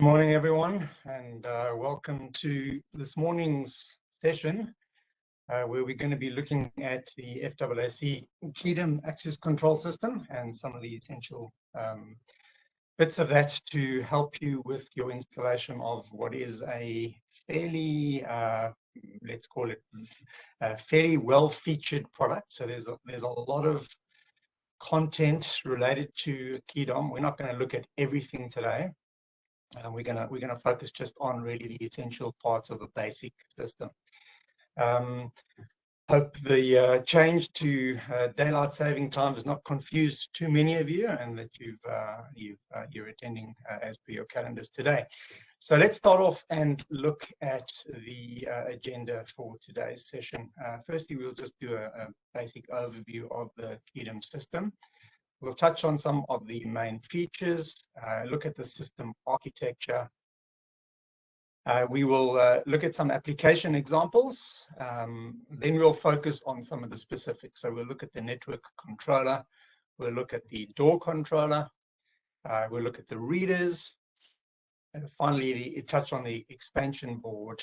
Morning, everyone, and welcome to this morning's session where we're going to be looking at the FAAC Keydom Access Control System and some of the essential bits of that to help you with your installation of what is a fairly, let's call it, a fairly well-featured product. So there's a lot of content related to Keydom. We're not going to look at everything today. We're gonna focus just on really the essential parts of a basic system. Hope the change to daylight saving time has not confused too many of you, and that you're attending as per your calendars today. So let's start off and look at the agenda for today's session. Firstly, we'll just do a basic overview of the Keydom system. We'll touch on some of the main features, look at the system architecture. We will look at some application examples. Then we'll focus on some of the specifics. So we'll look at the network controller. We'll look at the door controller. We'll look at the readers. And finally, touch on the expansion board.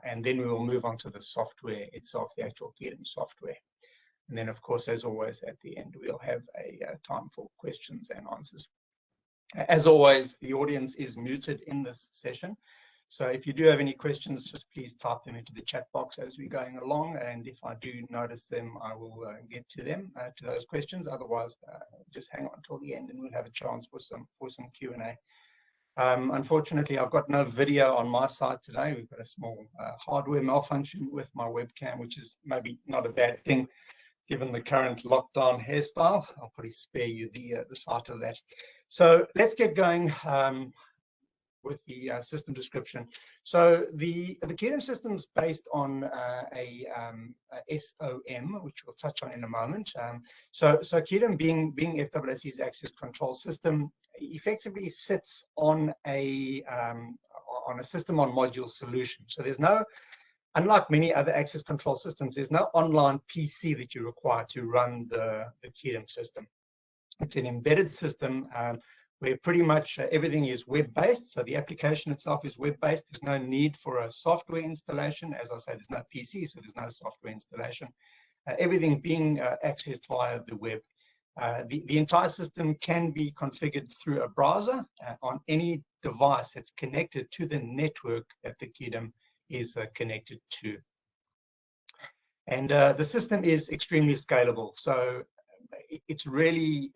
And then we will move on to the software itself, the actual Keydom software. And then, of course, as always, at the end, we'll have a time for questions and answers. As always, the audience is muted in this session. So if you do have any questions, just please type them into the chat box as we're going along. And if I do notice them, I will get to them, to those questions. Otherwise, just hang on until the end and we'll have a chance for some Q&A. Unfortunately, I've got no video on my side today. We've got a small hardware malfunction with my webcam, which is maybe not a bad thing, given the current lockdown hairstyle. I'll probably spare you the sight of that. So let's get going with the system description. So the Keydom system is based on a SOM, which we'll touch on in a moment. So Keydom being FAAC's access control system, effectively sits on a system on module solution. So there's no, unlike many other access control systems, there's no online PC that you require to run the Keydom system. It's an embedded system where pretty much everything is web-based. So the application itself is web-based. There's no need for a software installation. As I say, there's no PC, so there's no software installation. Everything being accessed via the web. The entire system can be configured through a browser on any device that's connected to the network that the Keydom is connected to. And the system is extremely scalable. So it's really,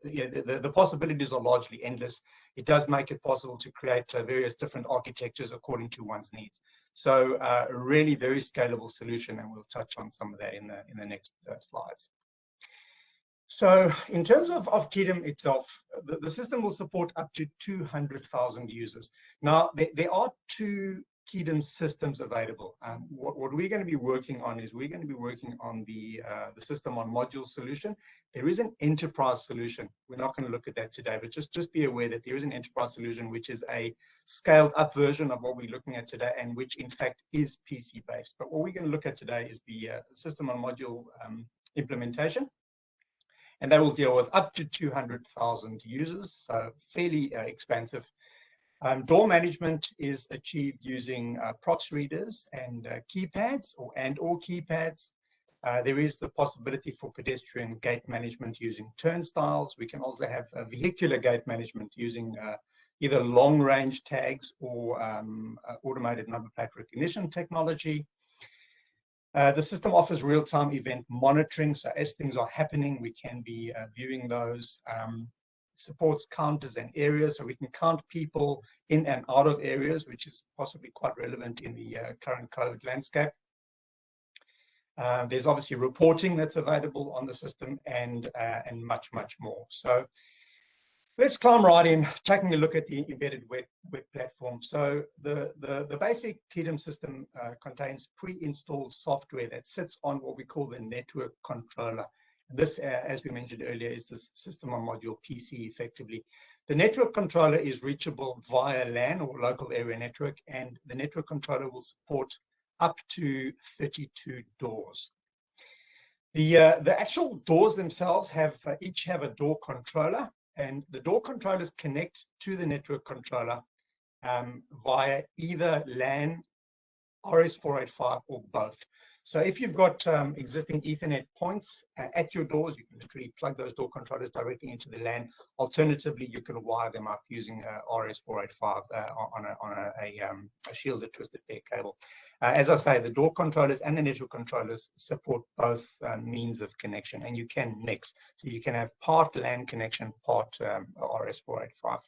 the possibilities are largely endless. It does make it possible to create various different architectures according to one's needs. So a really very scalable solution, and we'll touch on some of that in the next slides. So in terms of Keydom itself, the system will support up to 200,000 users. Now, there are two Keydom systems available. What we're going to be working on is we're going to be working on the system on module solution. There is an enterprise solution. We're not going to look at that today, but just be aware that there is an enterprise solution, which is a scaled up version of what we're looking at today, and which in fact is PC based. But what we're going to look at today is the system on module implementation. And that will deal with up to 200,000 users, so fairly expansive. Door management is achieved using prox readers and keypads or keypads. There is the possibility for pedestrian gate management using turnstiles. We can also have vehicular gate management using either long-range tags or automated number plate recognition technology. The system offers real-time event monitoring, so as things are happening, we can be viewing those. Supports counters and areas, so we can count people in and out of areas, which is possibly quite relevant in the current COVID landscape. There's obviously reporting that's available on the system, and much more. So let's climb right in, taking a look at the embedded web platform. So the basic Keydom system contains pre-installed software that sits on what we call the network controller. This, as we mentioned earlier, is the system on module PC effectively. The network controller is reachable via LAN or local area network, and the network controller will support up to 32 doors. The actual doors themselves each have a door controller, and the door controllers connect to the network controller via either LAN, RS485, or both. So if you've got existing Ethernet points at your doors, you can literally plug those door controllers directly into the LAN. Alternatively, you can wire them up using RS485 on a shielded twisted pair cable. As I say, the door controllers and the network controllers support both means of connection, and you can mix. So you can have part LAN connection, part RS485.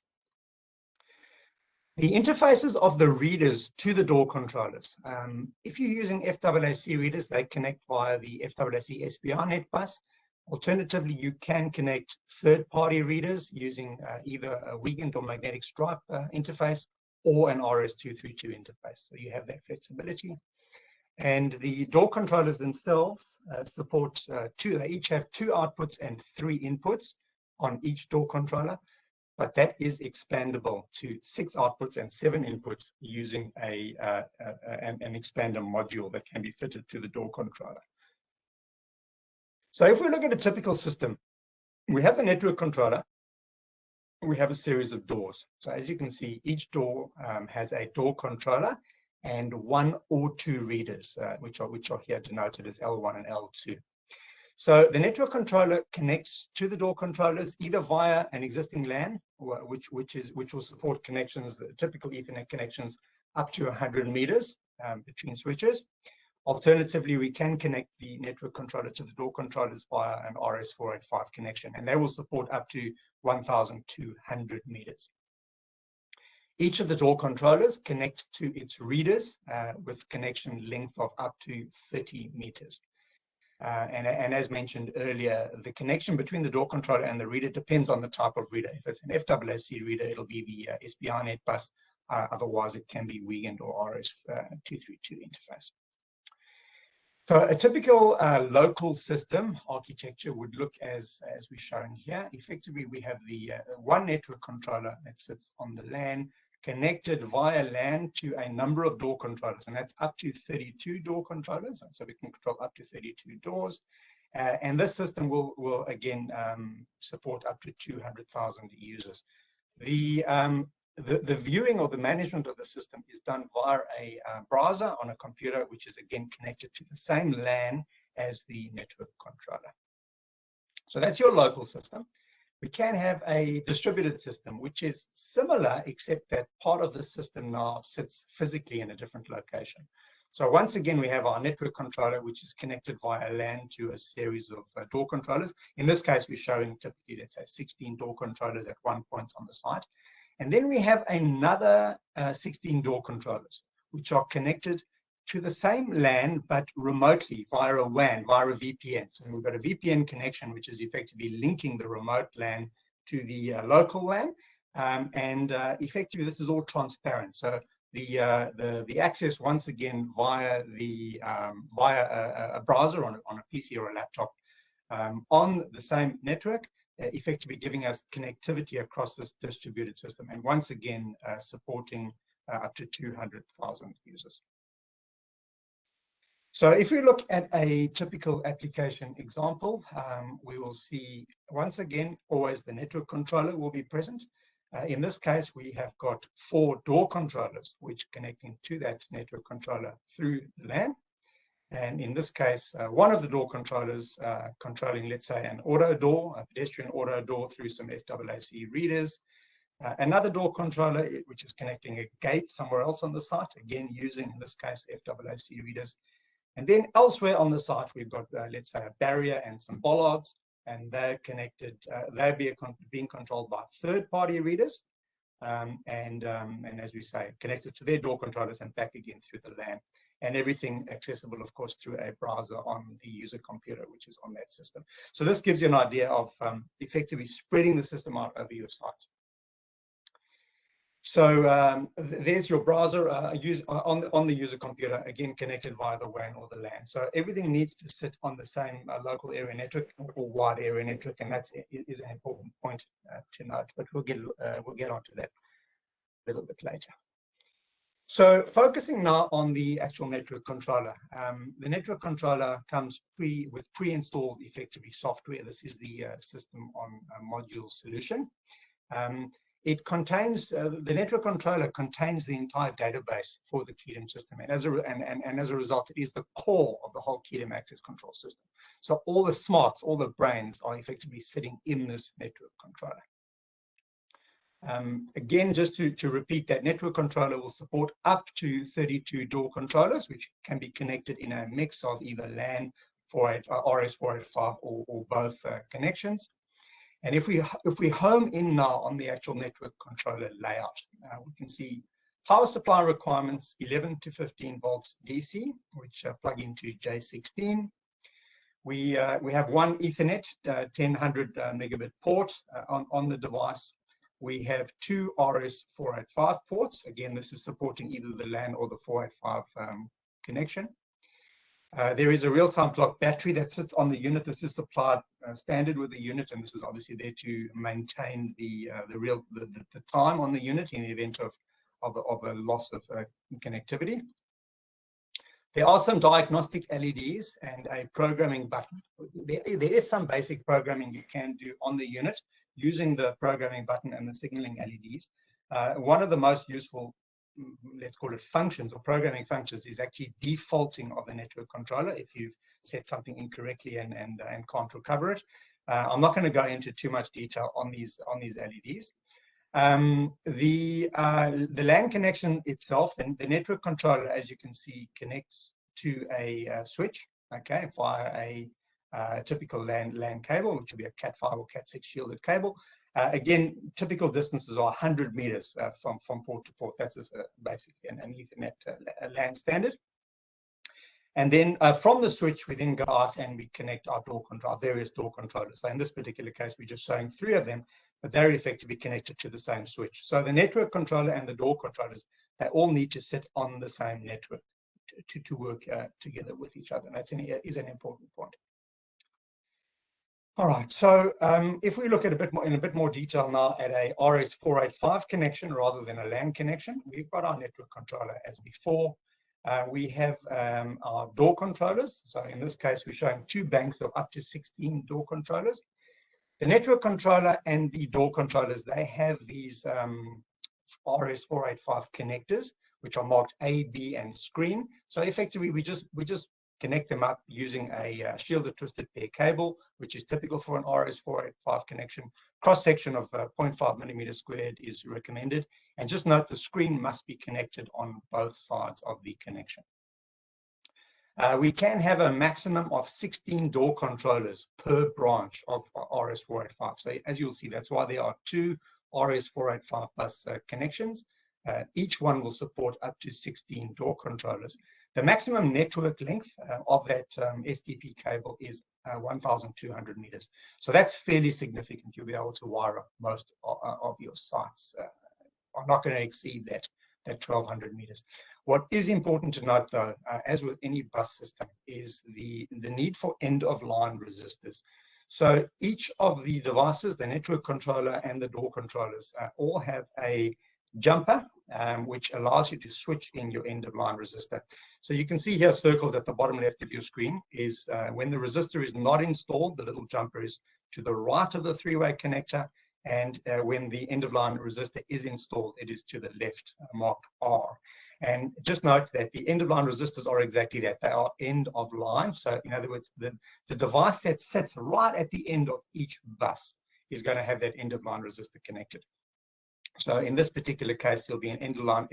The interfaces of the readers to the door controllers. If you're using FAAC readers, they connect via the FAAC SPR net bus. Alternatively, you can connect third-party readers using either a Wiegand or magnetic stripe interface or an RS232 interface. So you have that flexibility. And the door controllers themselves support they each have 2 outputs and 3 inputs on each door controller. But that is expandable to 6 outputs and 7 inputs using an expander module that can be fitted to the door controller. So if we look at a typical system, we have the network controller, we have a series of doors. So as you can see, each door has a door controller and 1 or 2 readers, which are here denoted as L1 and L2. So the network controller connects to the door controllers either via an existing LAN, which will support connections, the typical Ethernet connections up to 100 meters between switches. Alternatively, we can connect the network controller to the door controllers via an RS485 connection, and they will support up to 1,200 meters. Each of the door controllers connects to its readers with connection length of up to 30 meters. And as mentioned earlier, the connection between the door controller and the reader depends on the type of reader. If it's an FAAC reader, it'll be the SPR net bus. Otherwise, it can be Wiegand or RS232 interface. So a typical local system architecture would look as we're showing here. Effectively, we have the one network controller that sits on the LAN, connected via LAN to a number of door controllers, and that's up to 32 door controllers. So we can control up to 32 doors. And this system will again support up to 200,000 users. The viewing or the management of the system is done via a browser on a computer, which is again connected to the same LAN as the network controller. So that's your local system. We can have a distributed system, which is similar, except that part of the system now sits physically in a different location. So once again, we have our network controller, which is connected via LAN to a series of door controllers. In this case, we're showing typically, let's say, 16 door controllers at one point on the site. And then we have another 16 door controllers, which are connected to the same LAN, but remotely via a WAN, via a VPN. So we've got a VPN connection, which is effectively linking the remote LAN to the local LAN. Effectively, this is all transparent. So the access, once again, via a browser on a PC or a laptop on the same network, effectively giving us connectivity across this distributed system. And once again, supporting up to 200,000 users. So if we look at a typical application example, we will see, once again, always the network controller will be present. In this case, we have got 4 door controllers, which connecting to that network controller through the LAN. And in this case, one of the door controllers controlling, let's say, an auto door, a pedestrian auto door through some FAAC readers. Another door controller, which is connecting a gate somewhere else on the site, again, using, in this case, FAAC readers. And then elsewhere on the site, we've got, let's say, a barrier and some bollards, and they're connected, they're being controlled by third-party readers, and as we say, connected to their door controllers and back again through the LAN. And everything accessible, of course, through a browser on the user computer, which is on that system. So this gives you an idea of effectively spreading the system out over your sites. So there's your browser on the user computer, again connected via the WAN or the LAN. So everything needs to sit on the same local area network or wide area network, and that is an important point to note. But we'll get onto that a little bit later. So focusing now on the actual network controller. The network controller comes with pre-installed effectively software. This is the system on module solution. it contains, the network controller contains the entire database for the Keydom system. And as a result, it is the core of the whole Keydom access control system. So all the smarts, all the brains are effectively sitting in this network controller. Again, just to repeat, that network controller will support up to 32 door controllers, which can be connected in a mix of either LAN, RS485, or both connections. And if we home in now on the actual network controller layout, we can see power supply requirements 11 to 15 volts DC, which plug into J16. We have one Ethernet 1000 megabit port on the device. We have two RS485 ports. Again, this is supporting either the LAN or the 485 connection. There is a real-time clock battery that sits on the unit. This is supplied standard with the unit, and this is obviously there to maintain the time on the unit in the event of a loss of connectivity. There are some diagnostic LEDs and a programming button. There is some basic programming you can do on the unit using the programming button and the signaling LEDs. One of the most useful, let's call it functions or programming functions, is actually defaulting of the network controller if you've set something incorrectly and can't recover it. I'm not going to go into too much detail on these LEDs. The LAN connection itself, and the network controller, as you can see, connects to a switch, okay, via a typical LAN cable, which would be a Cat5 or Cat6 shielded cable. Again, typical distances are 100 meters from port to port. That's basically an Ethernet LAN standard. And then from the switch, we then go out and we connect our various door controllers. So in this particular case, we're just showing 3 of them, but they're effectively connected to the same switch. So the network controller and the door controllers, they all need to sit on the same network to work together with each other. And that is an important point. All right, so if we look at in a bit more detail now at a RS485 connection rather than a LAN connection, we've got our network controller as before. We have our door controllers. So in this case, we're showing 2 banks of up to 16 door controllers. The network controller and the door controllers, they have these RS485 connectors, which are marked A, B, and screen. So effectively, we just connect them up using a shielded twisted pair cable, which is typical for an RS485 connection. Cross-section of 0.5 millimeters squared is recommended. And just note the screen must be connected on both sides of the connection. We can have a maximum of 16 door controllers per branch of RS485. So as you'll see, that's why there are 2 RS485 bus connections. Each one will support up to 16 door controllers. The maximum network length of that SDP cable is 1,200 meters. So that's fairly significant. You'll be able to wire up most of your sites. Are not going to exceed that 1,200 meters. What is important to note, though, as with any bus system, is the need for end-of-line resistors. So each of the devices, the network controller and the door controllers, all have a jumper, which allows you to switch in your end-of-line resistor. So you can see here circled at the bottom left of your screen is when the resistor is not installed, the little jumper is to the right of the 3-way connector, and when the end-of-line resistor is installed, it is to the left, marked R. And just note that the end-of-line resistors are exactly that. They are end-of-line. So in other words, the device that sits right at the end of each bus is going to have that end-of-line resistor connected. So in this particular case, there'll be an end-of-line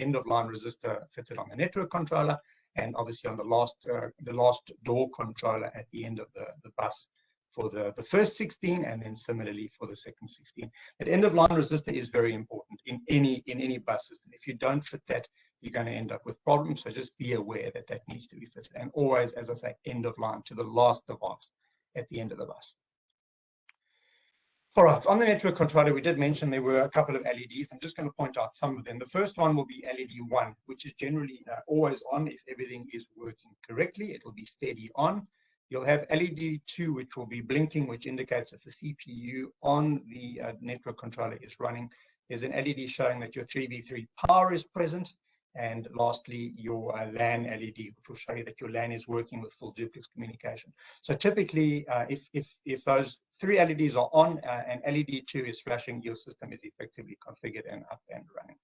resistor fitted on the network controller, and obviously on the last door controller at the end of the bus for the first 16, and then similarly for the second 16. That end-of-line resistor is very important in any bus system. If you don't fit that, you're going to end up with problems. So just be aware that that needs to be fitted, and always, as I say, end-of-line to the last device at the end of the bus. All right, on the network controller, we did mention there were a couple of LEDs. I'm just going to point out some of them. The first one will be LED 1, which is generally always on. If everything is working correctly, it will be steady on. You'll have LED 2, which will be blinking, which indicates if the CPU on the network controller is running. There's an LED showing that your 3v3 power is present. And lastly, your LAN LED, which will show you that your LAN is working with full duplex communication. So typically, if those 3 LEDs are on and LED 2 is flashing, your system is effectively configured and up and running.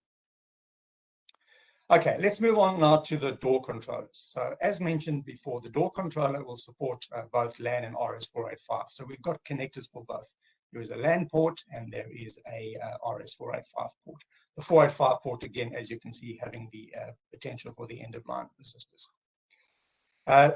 Okay, let's move on now to the door controllers. So as mentioned before, the door controller will support both LAN and RS485. So we've got connectors for both. There is a LAN port and there is a RS485 port. The 485 port, again, as you can see, having the potential for the end-of-line resistors.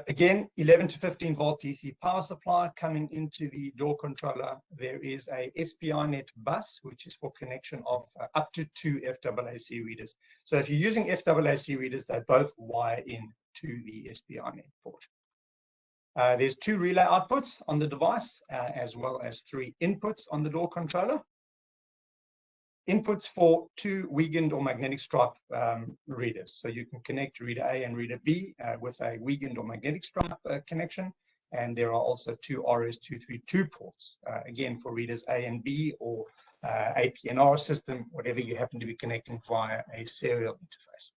Again, 11 to 15 volt DC power supply coming into the door controller. There is a SPI-net bus, which is for connection of up to 2 FAAC readers. So if you're using FAAC readers, they both wire in to the SPI-net port. There's 2 relay outputs on the device, as well as 3 inputs on the door controller. Inputs for 2 Wiegand or magnetic stripe readers. So you can connect reader A and reader B with a Wiegand or magnetic stripe connection. And there are also 2 RS232 ports, again, for readers A and B, or APNR system, whatever you happen to be connecting via a serial interface.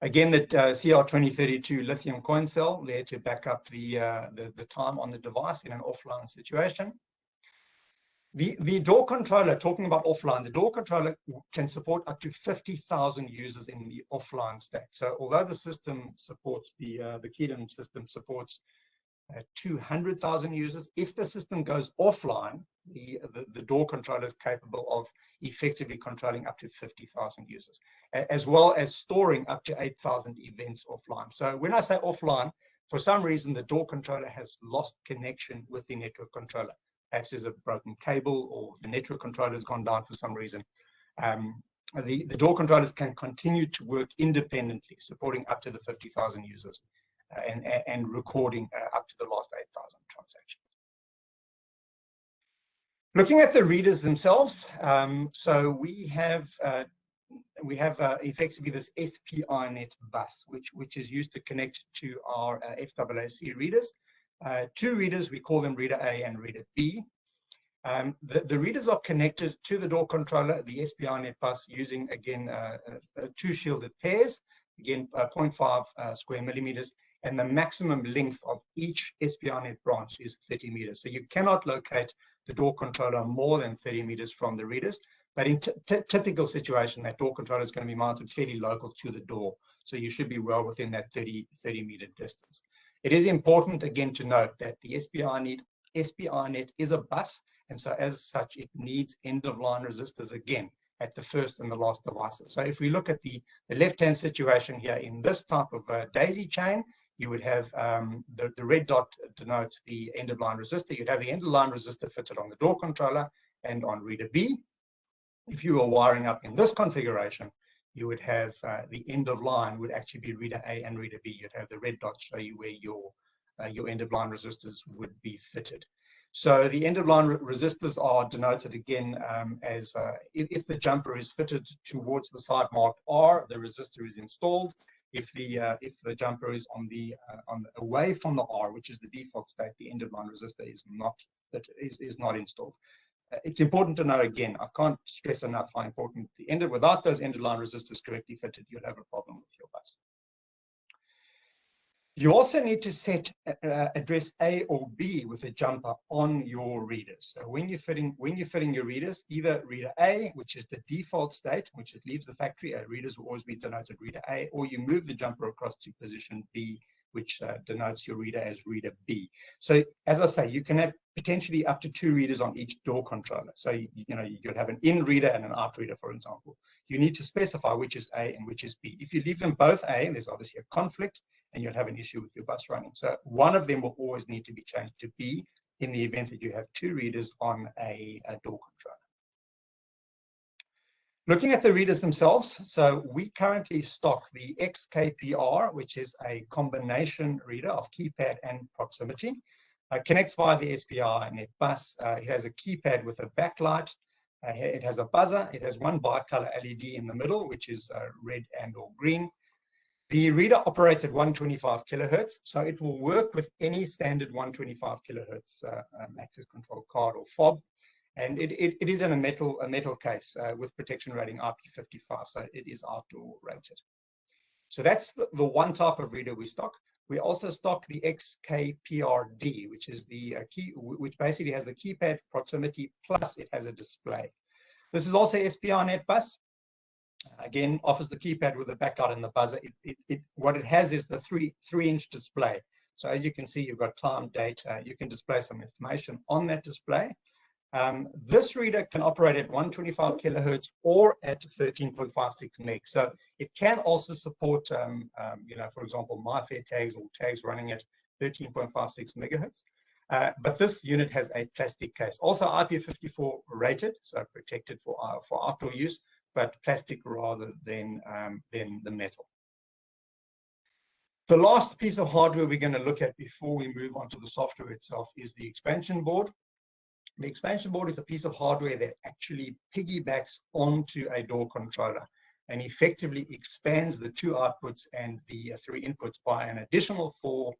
Again, the CR2032 lithium coin cell there to back up the time on the device in an offline situation. The door controller, talking about offline, the door controller can support up to 50,000 users in the offline state. So although the system supports, the Keydom system supports 200,000 users, if the system goes offline, the door controller is capable of effectively controlling up to 50,000 users, as well as storing up to 8,000 events offline. So when I say offline, for some reason, the door controller has lost connection with the network controller. Perhaps there's a broken cable or the network controller has gone down for some reason. The door controllers can continue to work independently, supporting up to the 50,000 users and recording up to the last 8,000 transactions. Looking at the readers themselves, so we have effectively this SPI-net bus, which is used to connect to our FAAC readers. 2 readers, we call them reader A and reader B. The readers are connected to the door controller, the SPI-net bus, using, again, 2 shielded pairs, again, 0.5 square millimeters, and the maximum length of each SPI-net branch is 30 meters. So you cannot locate the door controller more than 30 meters from the readers. But in typical situation, that door controller is going to be mounted fairly local to the door. So you should be well within that 30 meter distance. It is important, again, to note that the SPI-net is a bus, and so as such, it needs end-of-line resistors, again, at the first and the last devices. So if we look at the left-hand situation here, in this type of daisy chain, you would have the red dot denotes the end-of-line resistor. You'd have the end-of-line resistor fitted on the door controller and on reader B. If you were wiring up in this configuration, you would have the end of line would actually be reader A and reader B. You'd have the red dots show you where your end of line resistors would be fitted. So the end of line resistors are denoted again as if the jumper is fitted towards the side marked R, the resistor is installed. If the jumper is on the away from the R, which is the default state, the end of line resistor is not installed. It's important to know, again, I can't stress enough how important without those end-of-line resistors correctly fitted, you'll have a problem with your bus. You also need to set address A or B with a jumper on your readers. So when you're fitting your readers, either reader A, which is the default state, which it leaves the factory, readers will always be denoted reader A, or you move the jumper across to position B, which denotes your reader as reader B. So as I say, you can have potentially up to 2 readers on each door controller. So you'll have an in reader and an out reader, for example. You need to specify which is A and which is B. If you leave them both A, there's obviously a conflict, and you'll have an issue with your bus running. So one of them will always need to be changed to B in the event that you have 2 readers on a door controller. Looking at the readers themselves, so we currently stock the XKPR, which is a combination reader of keypad and proximity. Connects via the SPI-net bus. It has a keypad with a backlight. It has a buzzer. It has one bicolor LED in the middle, which is red and or green. The reader operates at 125 kilohertz, so it will work with any standard 125 kilohertz access control card or fob. And it is in a metal case with protection rating IP55, so it is outdoor rated. So that's the one type of reader we stock. We also stock the XKPRD, which is the which basically has the keypad proximity plus it has a display. This is also SPI net bus. Again, offers the keypad with the backlight and the buzzer. What it has is the three-inch display. So as you can see, you've got time, date. You can display some information on that display. This reader can operate at 125 kilohertz or at 13.56 meg. So it can also support, for example, MyFair tags or tags running at 13.56 megahertz. But this unit has a plastic case, also IP54 rated, so protected for outdoor use, but plastic rather than the metal. The last piece of hardware we're going to look at before we move on to the software itself is the expansion board. The expansion board is a piece of hardware that actually piggybacks onto a door controller and effectively expands the 2 outputs and the 3 inputs by an additional 4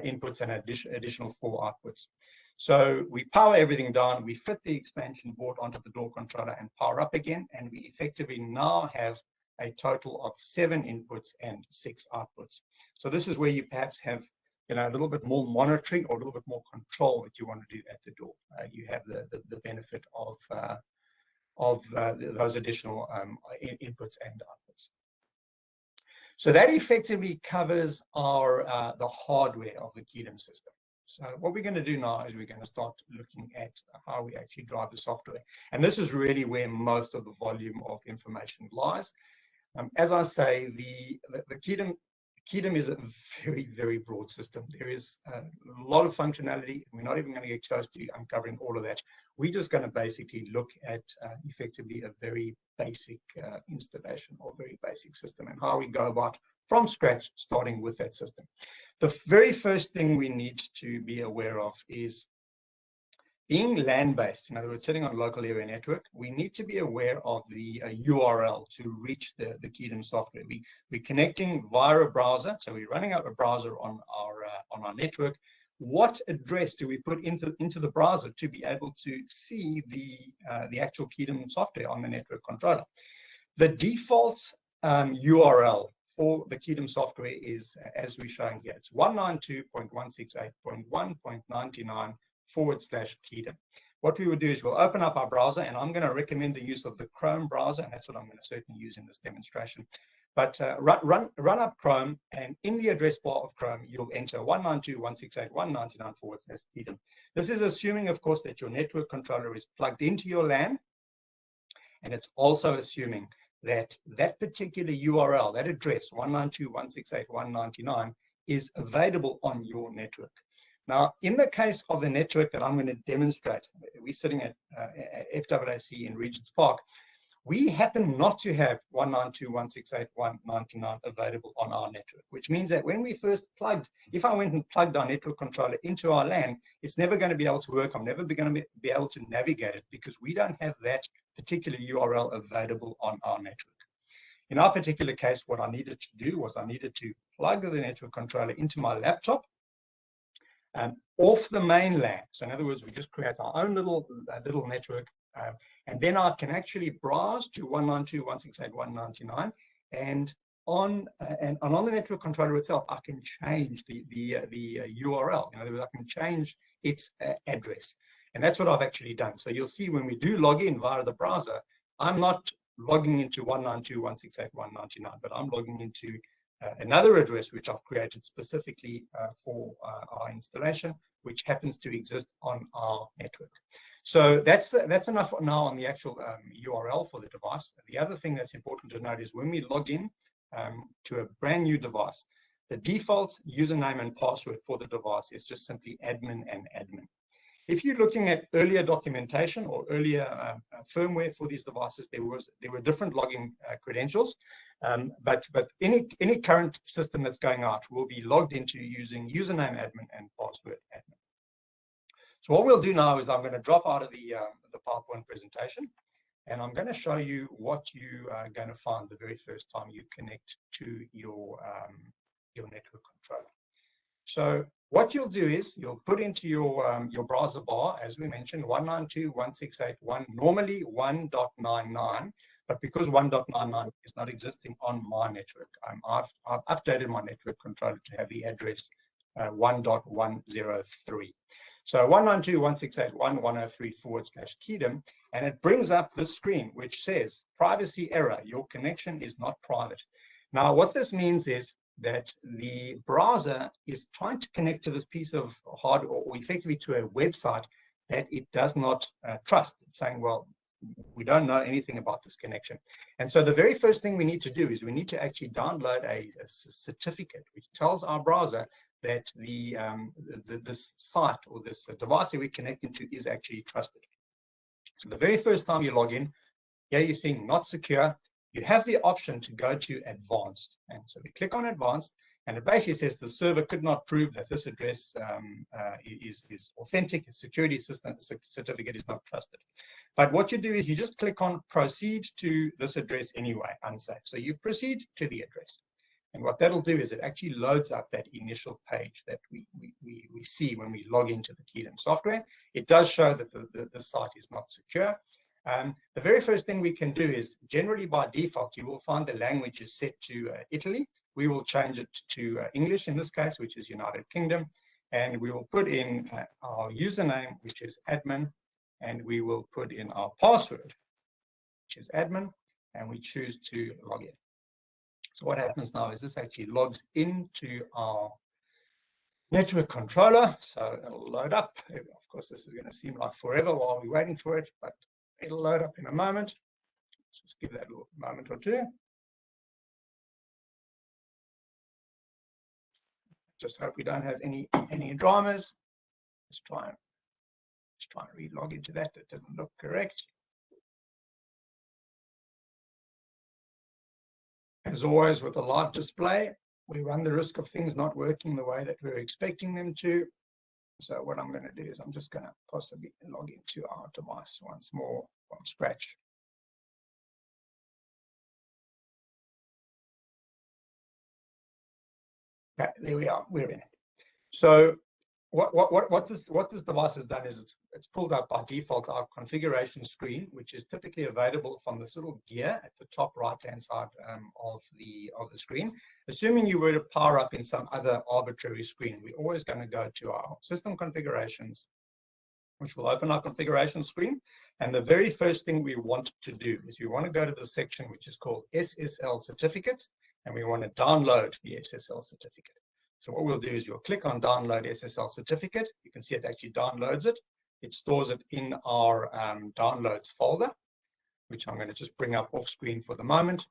inputs and additional 4 outputs. So we power everything down, we fit the expansion board onto the door controller and power up again, and we effectively now have a total of 7 inputs and 6 outputs. So this is where you perhaps have a little bit more monitoring or a little bit more control that you want to do at the door. You have the benefit of those additional inputs and outputs. So that effectively covers the hardware of the Keydom system. So what we're going to do now is we're going to start looking at how we actually drive the software. And this is really where most of the volume of information lies. As I say, the Keydom is a very, very broad system. There is a lot of functionality. We're not even going to get close to uncovering all of that. We're just going to basically look at effectively a very basic installation or very basic system and how we go about from scratch starting with that system. The very first thing we need to be aware of is being LAN-based, in other words, sitting on a local area network, we need to be aware of the URL to reach the Keydom software. We're connecting via a browser, so we're running out a browser on our network. What address do we put into the browser to be able to see the actual Keydom software on the network controller? The default URL for the Keydom software is, as we're showing here, it's 192.168.1.99/Keydom. What we would do is we'll open up our browser, and I'm going to recommend the use of the Chrome browser, and that's what I'm going to certainly use in this demonstration. But run up Chrome, and in the address bar of Chrome, you'll enter 192.168.1.99/Keydom. This is assuming, of course, that your network controller is plugged into your LAN, and it's also assuming that that particular URL, that address, 192.168.1.99, is available on your network. Now, in the case of the network that I'm going to demonstrate, we're sitting at FAAC in Regents Park. We happen not to have 192.168.1.99 available on our network, which means that when we first if I went and plugged our network controller into our LAN, it's never going to be able to work. I'm never going to be able to navigate it because we don't have that particular URL available on our network. In our particular case, what I needed to do was I needed to plug the network controller into my laptop off the main LAN. So in other words, we just create our own little network, and then I can actually browse to 192.168.1.99, and on the network controller itself, I can change the URL. In other words, I can change its address, and that's what I've actually done. So you'll see when we do log in via the browser, I'm not logging into 192.168.1.99, but I'm logging into another address which I've created specifically for our installation, which happens to exist on our network. So that's enough now on the actual URL for the device. The other thing that's important to note is when we log in to a brand new device, the default username and password for the device is just simply admin and admin. If you're looking at earlier documentation or earlier firmware for these devices, there were different login credentials, but any current system that's going out will be logged into using username admin and password admin. So what we'll do now is I'm going to drop out of the PowerPoint presentation, and I'm going to show you what you are going to find the very first time you connect to your network controller. So What you'll do is you'll put into your browser bar, as we mentioned, 192.168.1, normally 1.99, but because 1.99 is not existing on my network, I've updated my network controller to have the address 1.103. So 192.168.1.103/Keydom, and it brings up this screen which says privacy error. Your connection is not private. Now, what this means is that the browser is trying to connect to this piece of hardware, or effectively to a website that it does not trust. It's saying, well, we don't know anything about this connection. And so the very first thing we need to do is we need to actually download a certificate which tells our browser that this site or this device that we're connecting to is actually trusted. So the very first time you log in, here you're seeing not secure. You have the option to go to advanced. And so we click on advanced, and it basically says the server could not prove that this address is authentic, its security system certificate is not trusted. But what you do is you just click on proceed to this address anyway, unsafe. So you proceed to the address. And what that'll do is it actually loads up that initial page that we see when we log into the Keydom software. It does show that the site is not secure. The very first thing we can do is, generally by default, you will find the language is set to Italy. We will change it to English in this case, which is United Kingdom. And we will put in our username, which is admin. And we will put in our password, which is admin. And we choose to log in. So what happens now is this actually logs into our network controller. So it'll load up. Of course, this is going to seem like forever while we're waiting for it, but it'll load up in a moment. Let's just give that a moment or two. Just hope we don't have any dramas. Let's try and re-log into that. That didn't look correct. As always, with a live display, we run the risk of things not working the way that we're expecting them to. So what I'm going to do is I'm just going to possibly log into our device once more from scratch. Okay, there we are. We're in it. So what this device has done is it's pulled up by default our configuration screen, which is typically available from this little gear at the top right-hand side of the screen. Assuming you were to power up in some other arbitrary screen, we're always going to go to our system configurations, which will open our configuration screen. And the very first thing we want to do is we want to go to the section which is called Ssl Certificates, and we want to download the Ssl certificate. So what we'll do is you'll click on download Ssl certificate. You can see it actually downloads it. It stores it in our downloads folder, which I'm going to just bring up off screen for the moment.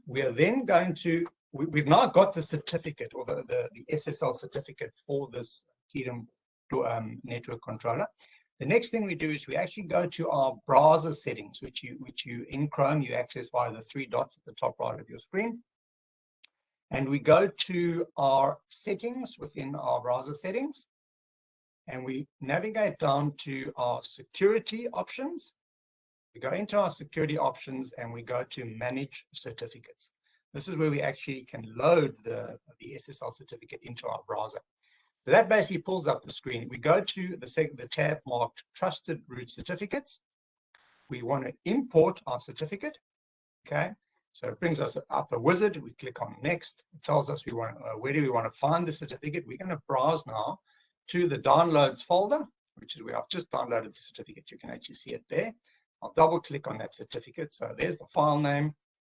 We are then going to, we've now got the certificate, or the Ssl certificate for this Keydom network controller. The next thing we do is we actually go to our browser settings, which you in Chrome you access via the three dots at the top right of your screen. And we go to our settings within our browser settings, and we navigate down to our security options. We go into our security options and we go to manage certificates. This is where we actually can load the Ssl certificate into our browser. So that basically pulls up the screen. We go to the tab marked trusted root certificates. We want to import our certificate. Okay. So it brings us up a wizard. We click on next. It tells us where do we want to find the certificate. We're going to browse now to the downloads folder, which is where I've just downloaded the certificate. You can actually see it there. I'll double click on that certificate. So there's the file name,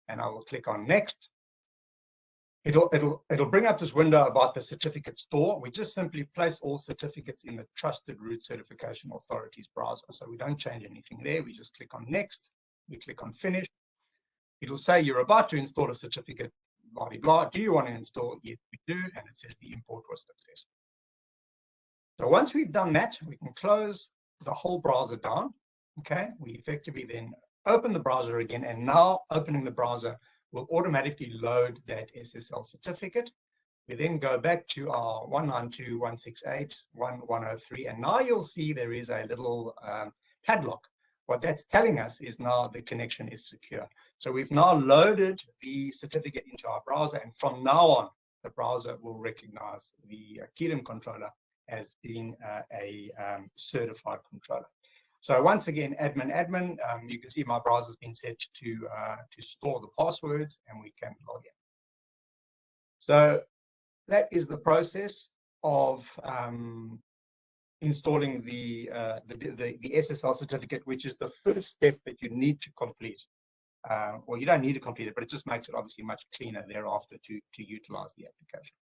and I will click on next. It'll bring up this window about the certificate store. We just simply place all certificates in the Trusted Root Certification Authorities browser. So we don't change anything there. We just click on next. We click on finish. It'll say you're about to install a certificate, blah, blah, blah. Do you want to install? Yes, we do. And it says the import was successful. So once we've done that, we can close the whole browser down. Okay, we effectively then open the browser again, and now opening the browser will automatically load that Ssl certificate. We then go back to our 192.168.1.103, and now you'll see there is a little padlock. What that's telling us is now the connection is secure. So we've now loaded the certificate into our browser, and from now on, the browser will recognize the Keydom controller as being a certified controller. So once again, admin, you can see my browser's been set to store the passwords, and we can log in. So that is the process of installing the Ssl certificate, which is the first step that you need to complete. Well, you don't need to complete it, but it just makes it obviously much cleaner thereafter to utilize the application.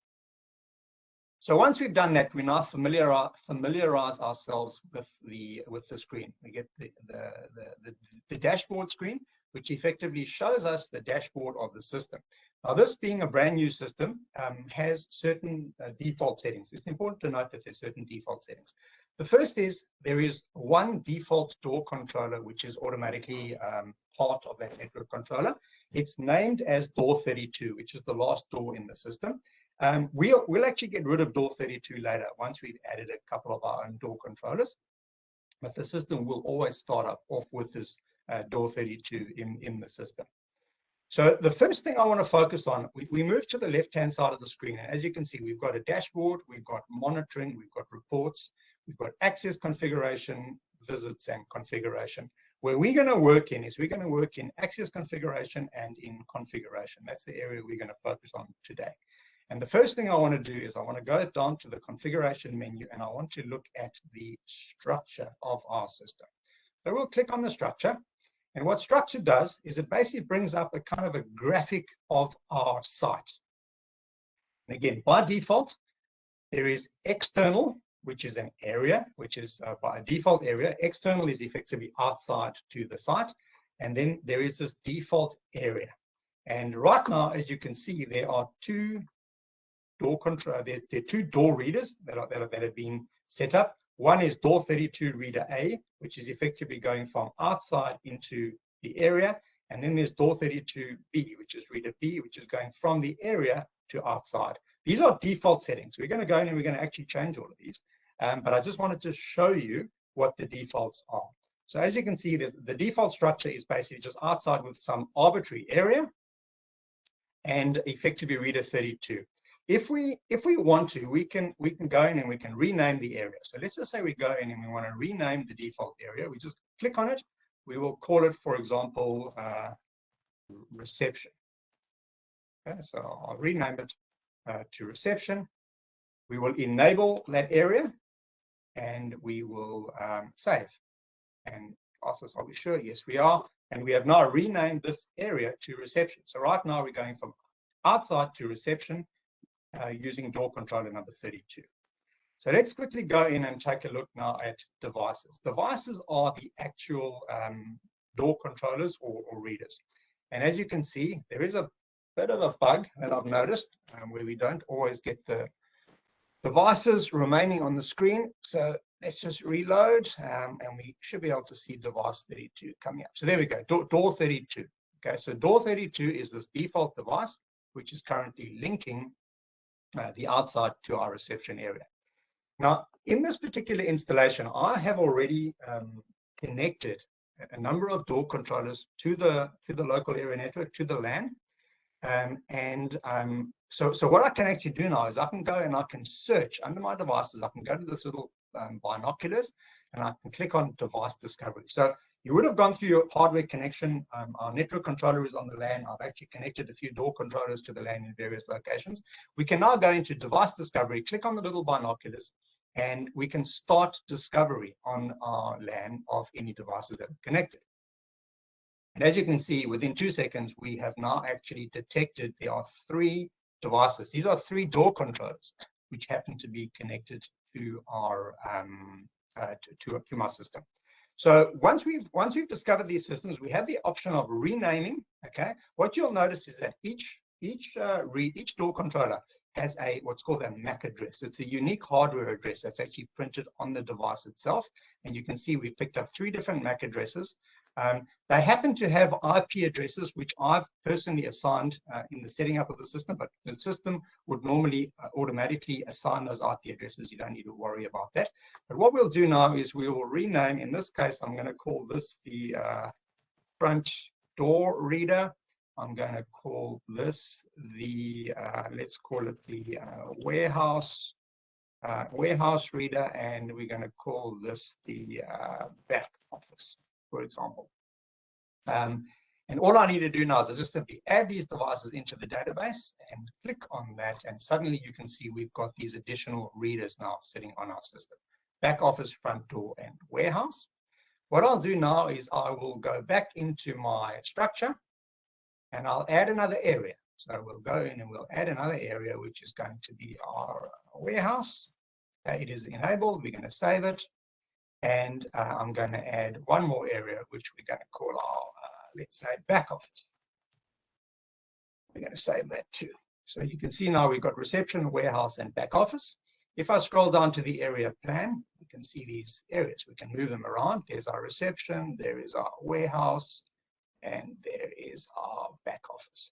So once we've done that, we now familiarize ourselves with the screen. We get the dashboard screen, which effectively shows us the dashboard of the system. Now, this being a brand new system has certain default settings. It's important to note that there's certain default settings. The first is there is one default door controller, which is automatically part of that network controller. It's named as door 32, which is the last door in the system. We'll actually get rid of door 32 later once we've added a couple of our own door controllers. But the system will always start off with this door 32 in the system. So the first thing I want to focus on, we move to the left-hand side of the screen. And as you can see, we've got a dashboard, we've got monitoring, we've got reports, we've got access configuration, visits, and configuration. Where we're going to work in is we're going to work in access configuration and in configuration. That's the area we're going to focus on today. And the first thing I want to do is I want to go down to the configuration menu, and I want to look at the structure of our system. So we'll click on the structure. And what structure does is it basically brings up a kind of a graphic of our site. And again, by default, there is external, which is an area, which is by default area. External is effectively outside to the site. And then there is this default area. And right now, as you can see, there are two door control. There are two door readers that have been set up. One is door 32 reader A, which is effectively going from outside into the area. And then there's door 32B, which is reader B, which is going from the area to outside. These are default settings. We're going to go in and we're going to actually change all of these. But I just wanted to show you what the defaults are. So as you can see, the default structure is basically just outside with some arbitrary area and effectively reader 32. If we want to, we can go in and we can rename the area. So let's just say we go in and we want to rename the default area. We just click on it. We will call it, for example, reception. Okay, so I'll rename it to reception. We will enable that area and we will save. And ask us, are we sure? Yes, we are. And we have now renamed this area to reception. So right now we're going from outside to reception. Using door controller number 32. So let's quickly go in and take a look now at devices. Devices are the actual door controllers or readers. And as you can see, there is a bit of a bug that I've noticed where we don't always get the devices remaining on the screen. So let's just reload and we should be able to see device 32 coming up. So there we go, door 32. Okay, so door 32 is this default device, which is currently linking the outside to our reception area. Now, in this particular installation, I have already connected a number of door controllers to the local area network, to the LAN. So what I can actually do now is I can go and I can search under my devices. I can go to this little binoculars and I can click on device discovery. So you would have gone through your hardware connection. Our network controller is on the LAN. I've actually connected a few door controllers to the LAN in various locations. We can now go into device discovery, click on the little binoculars, and we can start discovery on our LAN of any devices that are connected. And as you can see, within 2 seconds, we have now actually detected there are 3 devices. These are 3 door controllers, which happen to be connected to our to my system. So once we've discovered these systems, we have the option of renaming. Okay, what you'll notice is that each door controller has what's called a MAC address. It's a unique hardware address that's actually printed on the device itself. And you can see we've picked up 3 different MAC addresses. They happen to have IP addresses, which I've personally assigned in the setting up of the system, but the system would normally automatically assign those IP addresses. You don't need to worry about that. But what we'll do now is we will rename, in this case, I'm going to call this the front door reader. I'm going to call this the, let's call it the warehouse reader, and we're going to call this the back office, for example. And all I need to do now is I just simply add these devices into the database and click on that, and suddenly you can see we've got these additional readers now sitting on our system: back office, front door, and warehouse. What I'll do now is I will go back into my structure and I'll add another area. So we'll go in and we'll add another area, which is going to be our warehouse. It is enabled. We're going to save it. And I'm going to add one more area, which we're going to call our, let's say, back office. We're going to save that too. So you can see now we've got reception, warehouse, and back office. If I scroll down to the area plan, you can see these areas. We can move them around. There's our reception, there is our warehouse, and there is our back office.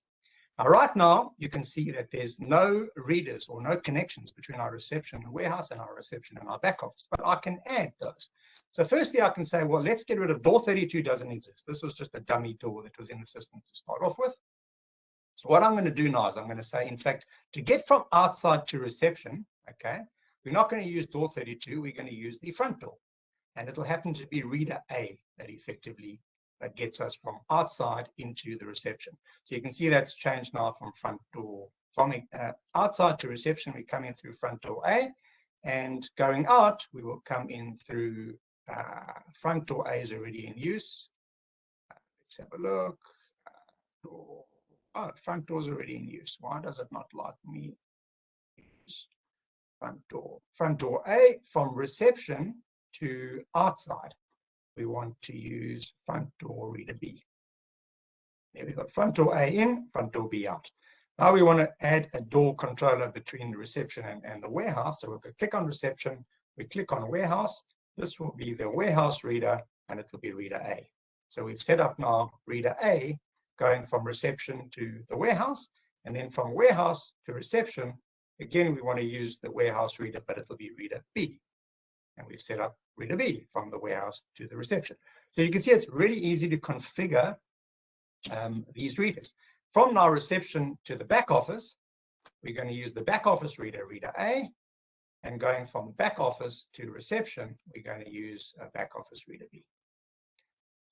Now, right now, you can see that there's no readers or no connections between our reception and warehouse and our reception and our back office, but I can add those. So firstly, I can say, well, let's get rid of door 32 doesn't exist. This was just a dummy door that was in the system to start off with. So what I'm going to do now is I'm going to say, in fact, to get from outside to reception, okay, we're not going to use door 32. We're going to use the front door. And it'll happen to be reader A that effectively gets us from outside into the reception. So you can see that's changed now from front door, from outside to reception. We're coming through front door A, and going out, we will come in through front door A is already in use. Let's have a look. Front door is already in use. Why does it not like me? Front door. Front door A, from reception to outside, we want to use front door reader B. There we've got front door A in, front door B out. Now we want to add a door controller between the reception and the warehouse. So we'll click on reception, we click on warehouse. This will be the warehouse reader, and it will be reader A. So we've set up now reader A going from reception to the warehouse, and then from warehouse to reception. Again, we want to use the warehouse reader, but it will be reader B. And we've set up reader B from the warehouse to the reception. So you can see it's really easy to configure these readers. From our reception to the back office, we're going to use the back office reader, reader A. And going from back office to reception, we're going to use a back office reader B.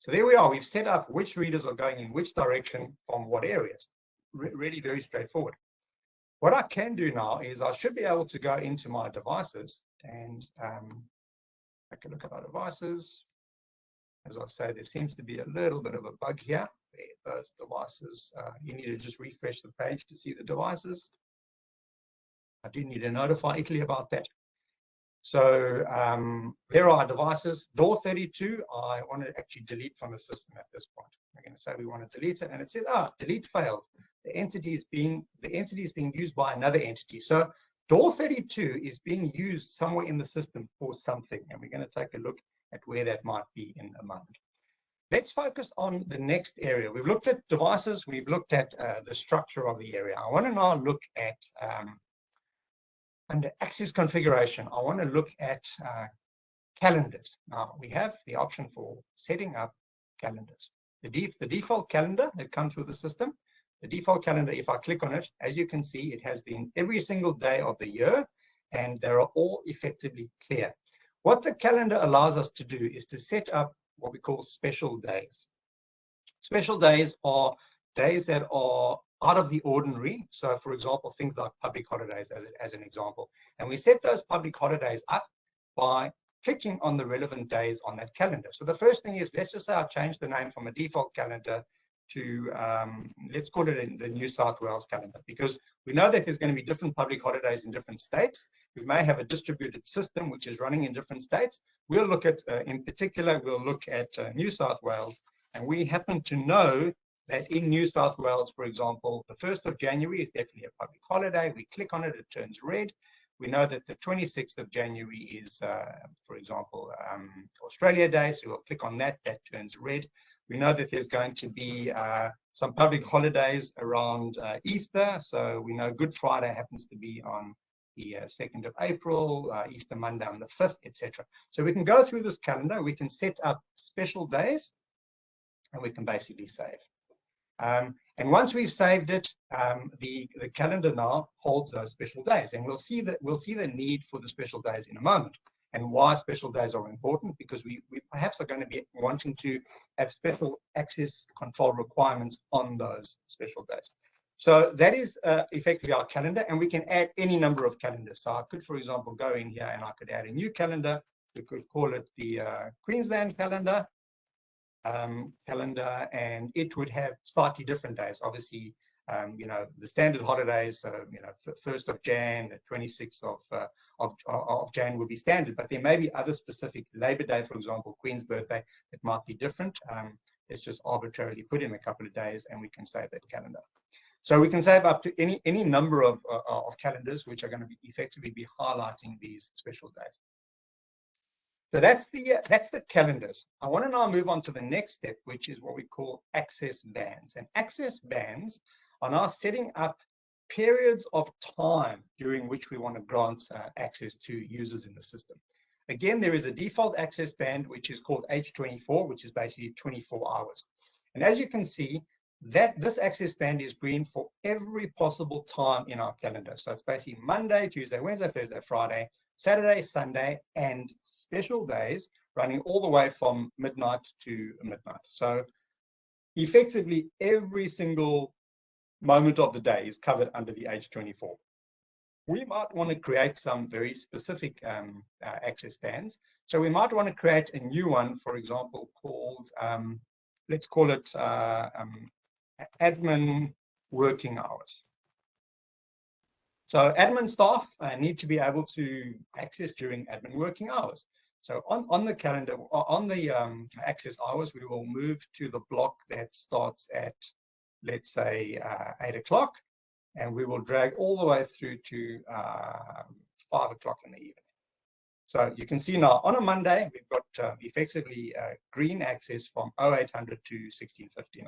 So there we are. We've set up which readers are going in which direction from what areas. Really very straightforward. What I can do now is I should be able to go into my devices and take a look at our devices. As I say, there seems to be a little bit of a bug here. Those devices, you need to just refresh the page to see the devices. I do need to notify Italy about that. So there are our devices. Door 32, I want to actually delete from the system at this point. We're going to say we want to delete it, and it says, delete failed. The entity is being used by another entity. So door 32 is being used somewhere in the system for something, and we're going to take a look at where that might be in a moment. Let's focus on the next area. We've looked at devices. We've looked at the structure of the area. I want to now look at under access configuration. I want to look at calendars. Now we have the option for setting up calendars. The default calendar that comes with the system. The default calendar, if I click on it, as you can see, it has every single day of the year, and they are all effectively clear. What the calendar allows us to do is to set up what we call special days. Special days are days that are out of the ordinary. So, for example, things like public holidays as an example. And we set those public holidays up by clicking on the relevant days on that calendar. So the first thing is, let's just say I change the name from a default calendar to, let's call it the New South Wales calendar, because we know that there's going to be different public holidays in different states. We may have a distributed system which is running in different states. We'll look at, in particular, we'll look at New South Wales, and we happen to know that in New South Wales, for example, the 1st of January is definitely a public holiday. We click on it, it turns red. We know that the 26th of January is, for example, Australia Day, so we'll click on that, that turns red. We know that there's going to be some public holidays around Easter, so we know Good Friday happens to be on the 2nd of April, Easter Monday on the 5th, etc. So we can go through this calendar, we can set up special days, and we can basically save. And once we've saved it, the calendar now holds those special days, and we'll see the need for the special days in a moment, and why special days are important, because we perhaps are going to be wanting to have special access control requirements on those special days. So that is effectively our calendar, and we can add any number of calendars. So I could, for example, go in here and I could add a new calendar. We could call it the Queensland calendar. And it would have slightly different days. Obviously, the standard holidays, so 1st of Jan, the 26th of Jan would be standard, but there may be other specific. Labor Day, for example, Queen's birthday, it might be different. It's just arbitrarily put in a couple of days, and we can save that calendar. So we can save up to any number of calendars, which are going to be effectively be highlighting these special days. So that's the calendars. I want to now move on to the next step, which is what we call access bands. And access bands are now setting up periods of time during which we want to grant access to users in the system. Again, there is a default access band, which is called H24, which is basically 24 hours. And as you can see, that this access band is green for every possible time in our calendar. So it's basically Monday, Tuesday, Wednesday, Thursday, Friday, Saturday, Sunday, and special days running all the way from midnight to midnight. So effectively, every single moment of the day is covered under the H24. We might want to create some very specific access bands. So we might want to create a new one, for example, called, let's call it admin working hours. So admin staff need to be able to access during admin working hours. So on the calendar, on the access hours, we will move to the block that starts at, let's say, 8 o'clock, and we will drag all the way through to 5 o'clock in the evening. So you can see now on a Monday, we've got effectively green access from 0800 to 1659.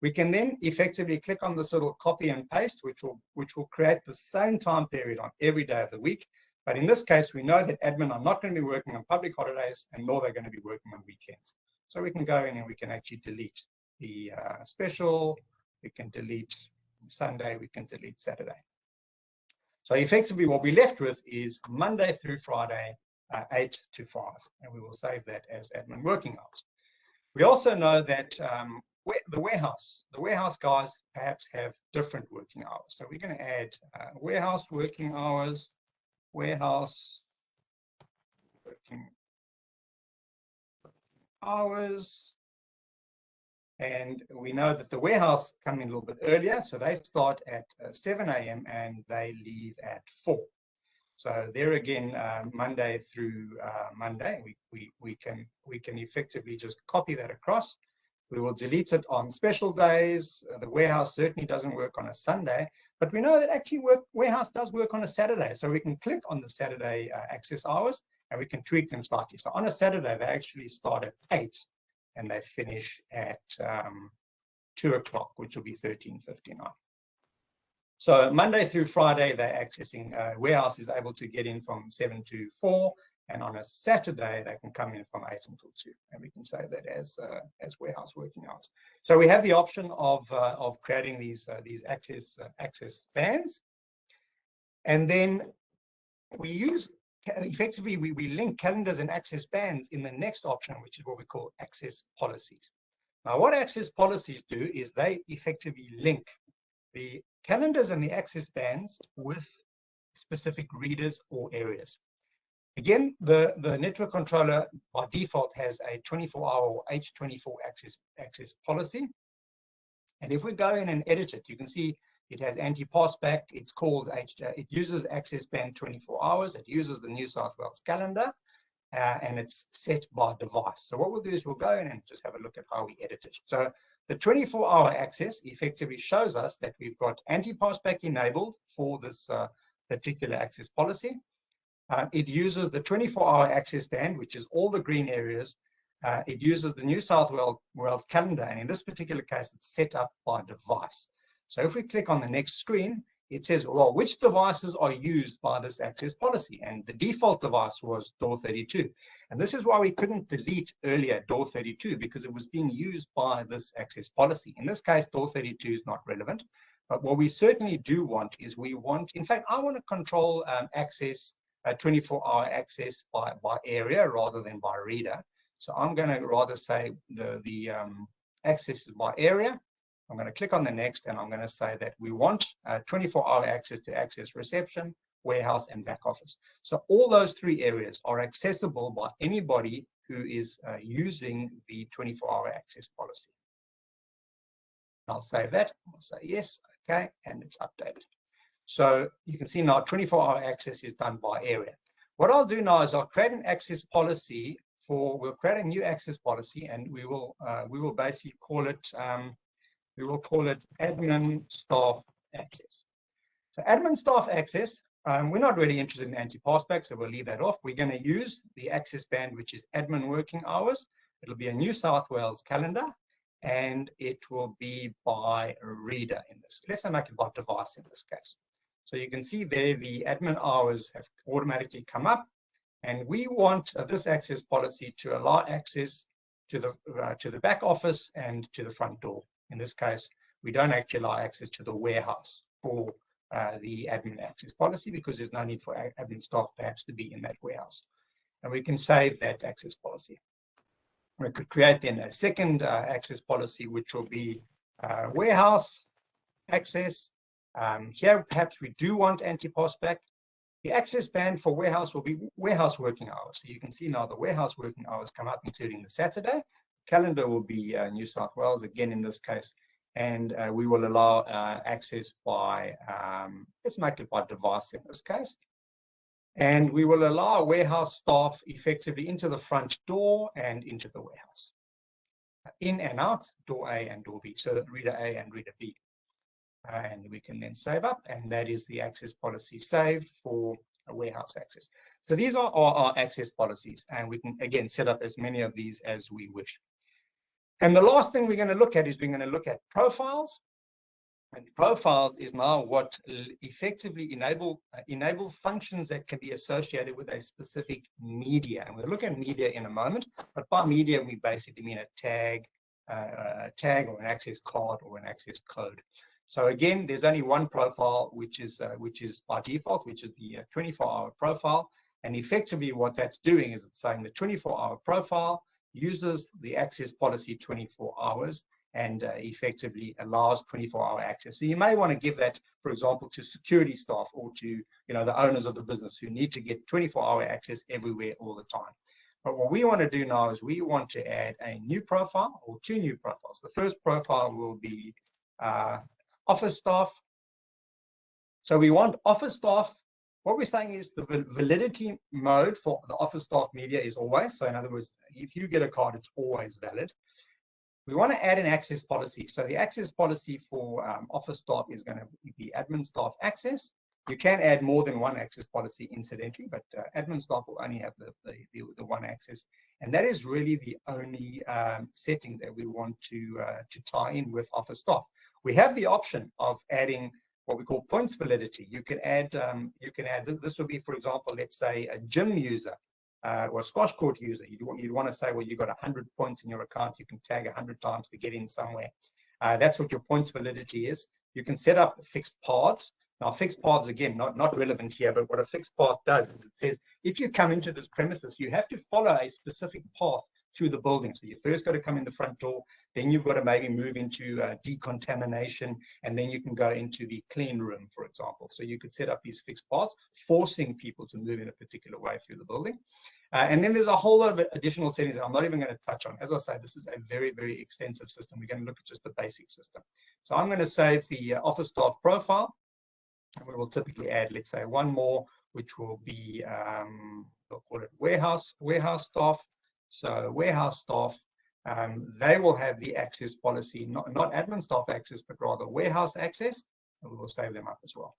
We can then effectively click on this little copy and paste, which will create the same time period on every day of the week. But in this case, we know that admin are not going to be working on public holidays, and nor they're going to be working on weekends. So we can go in and we can actually delete the special, we can delete Sunday, we can delete Saturday. So effectively what we're left with is Monday through Friday, 8 to 5, and we will save that as admin working hours. We also know that the warehouse guys perhaps have different working hours. So we're going to add warehouse working hours, warehouse working hours. And we know that the warehouse come in a little bit earlier. So they start at 7 a.m. and they leave at 4. So there again, Monday through Monday, we can effectively just copy that across. We will delete it on special days. The warehouse certainly doesn't work on a Sunday, but we know that actually warehouse does work on a Saturday. So we can click on the Saturday access hours and we can tweak them slightly. So on a Saturday, they actually start at 8 and they finish at 2 o'clock, which will be 13:59. So Monday through Friday, they're accessing, warehouse is able to get in from 7 to 4. And on a Saturday, they can come in from 8 until 2, and we can say that as warehouse working hours. So we have the option of creating these access bands, and then we use effectively we link calendars and access bands in the next option, which is what we call access policies. Now, what access policies do is they effectively link the calendars and the access bands with specific readers or areas. Again, the network controller by default has a 24-hour or H24 access policy. And if we go in and edit it, you can see it has anti-passback. It's called it uses access band 24 hours. It uses the New South Wales calendar, and it's set by device. So what we'll do is we'll go in and just have a look at how we edit it. So the 24-hour access effectively shows us that we've got anti-passback enabled for this particular access policy. It uses the 24-hour access band, which is all the green areas. It uses the New South Wales calendar, and in this particular case, it's set up by device. So if we click on the next screen, it says, well, which devices are used by this access policy? And the default device was door 32. And this is why we couldn't delete earlier door 32, because it was being used by this access policy. In this case, door 32 is not relevant. But what we certainly do want is in fact, I want to control access, 24-hour access by area rather than by reader. So I'm going to rather say the access is by area. I'm going to click on the next, and I'm going to say that we want 24-hour access to access reception, warehouse, and back office. So all those three areas are accessible by anybody who is using the 24-hour access policy. I'll save that. I'll say yes, okay, and it's updated. So you can see now 24-hour access is done by area. What I'll do now is I'll create an access policy we'll create a new access policy, and we will basically call it admin staff access. So admin staff access, we're not really interested in anti-passback, so we'll leave that off. We're going to use the access band, which is admin working hours. It'll be a New South Wales calendar, and it will be by reader in this. Let's make it by device in this case. So you can see there the admin hours have automatically come up, and we want this access policy to allow access to the back office and to the front door. In this case, we don't actually allow access to the warehouse for the admin access policy, because there's no need for admin staff perhaps to be in that warehouse. And we can save that access policy. We could create then a second access policy, which will be warehouse access. Here, perhaps we do want anti-passback. The access band for warehouse will be warehouse working hours. So you can see now the warehouse working hours come up, including the Saturday. Calendar will be New South Wales, again in this case. And we will allow access by, let's make it by device in this case. And we will allow warehouse staff effectively into the front door and into the warehouse. In and out, door A and door B, so that reader A and reader B. And we can then save up, and that is the access policy saved for a warehouse access. So these are our access policies, and we can again set up as many of these as we wish. And the last thing we're going to look at is we're going to look at profiles. And profiles is now what effectively enable functions that can be associated with a specific media. And we'll look at media in a moment, but by media we basically mean a tag or an access card or an access code. So again, there's only one profile, which is by default, which is the 24-hour profile. And effectively what that's doing is it's saying the 24-hour profile uses the access policy 24 hours and effectively allows 24-hour access. So you may want to give that, for example, to security staff or to the owners of the business who need to get 24-hour access everywhere all the time. But what we want to do now is we want to add a new profile or two new profiles. The first profile will be office staff. So we want office staff. What we're saying is the validity mode for the office staff media is always. So in other words, if you get a card, it's always valid. We want to add an access policy. So the access policy for office staff is going to be admin staff access. You can add more than one access policy, incidentally, but admin staff will only have the one access. And that is really the only setting that we want to tie in with office staff. We have the option of adding what we call points validity. You can add this will be, for example, let's say a gym user or a squash court user. You'd want to say, well, you've got 100 points in your account. You can tag 100 times to get in somewhere. That's what your points validity is. You can set up fixed paths. Now, fixed paths, again, not relevant here, but what a fixed path does is it says, if you come into this premises, you have to follow a specific path through the building. So you first got to come in the front door, then you've got to maybe move into decontamination, and then you can go into the clean room, for example. So you could set up these fixed paths, forcing people to move in a particular way through the building. And then there's a whole lot of additional settings that I'm not even going to touch on. As I say, this is a very, very extensive system. We're going to look at just the basic system. So I'm going to save the office staff profile, and we will typically add, let's say, one more, which will be, we'll call it warehouse staff. So warehouse staff, they will have the access policy, not admin staff access, but rather warehouse access, and we will save them up as well.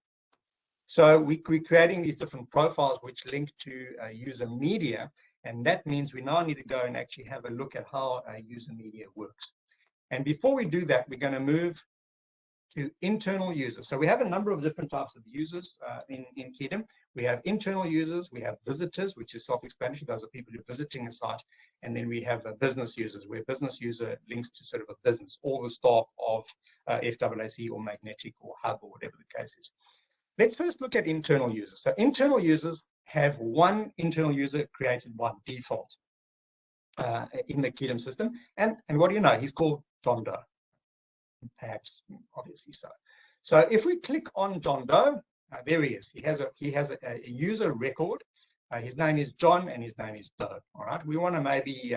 So we're creating these different profiles which link to user media, and that means we now need to go and actually have a look at how user media works. And before we do that, we're going to move to internal users. So we have a number of different types of users in Keydom. We have internal users, we have visitors, which is self-explanatory. Those are people who are visiting a site. And then we have business users, where business user links to sort of a business, all the staff of FAAC or Magnetic or Hub or whatever the case is. Let's first look at internal users. So internal users have one internal user created by default in the Keydom system. And what do you know? He's called John Doe. Perhaps, obviously so. So if we click on John Doe, there he is. He has a user record. His name is John and his name is Doe. All right. We want to maybe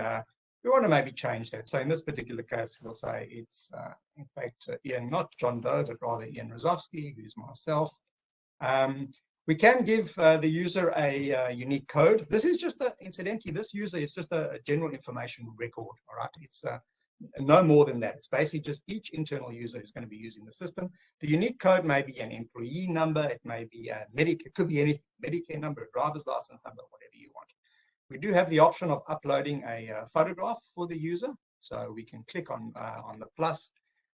change that. So in this particular case, we'll say it's in fact Ian, not John Doe, but rather Ian Rozovsky, who's myself. We can give the user a unique code. This is just incidentally, this user is just a general information record. All right. It's no more than that. It's basically just each internal user who's going to be using the system. The unique code may be an employee number. It may be a it could be any Medicare number, a driver's license number, whatever you want. We do have the option of uploading a photograph for the user. So we can click on the plus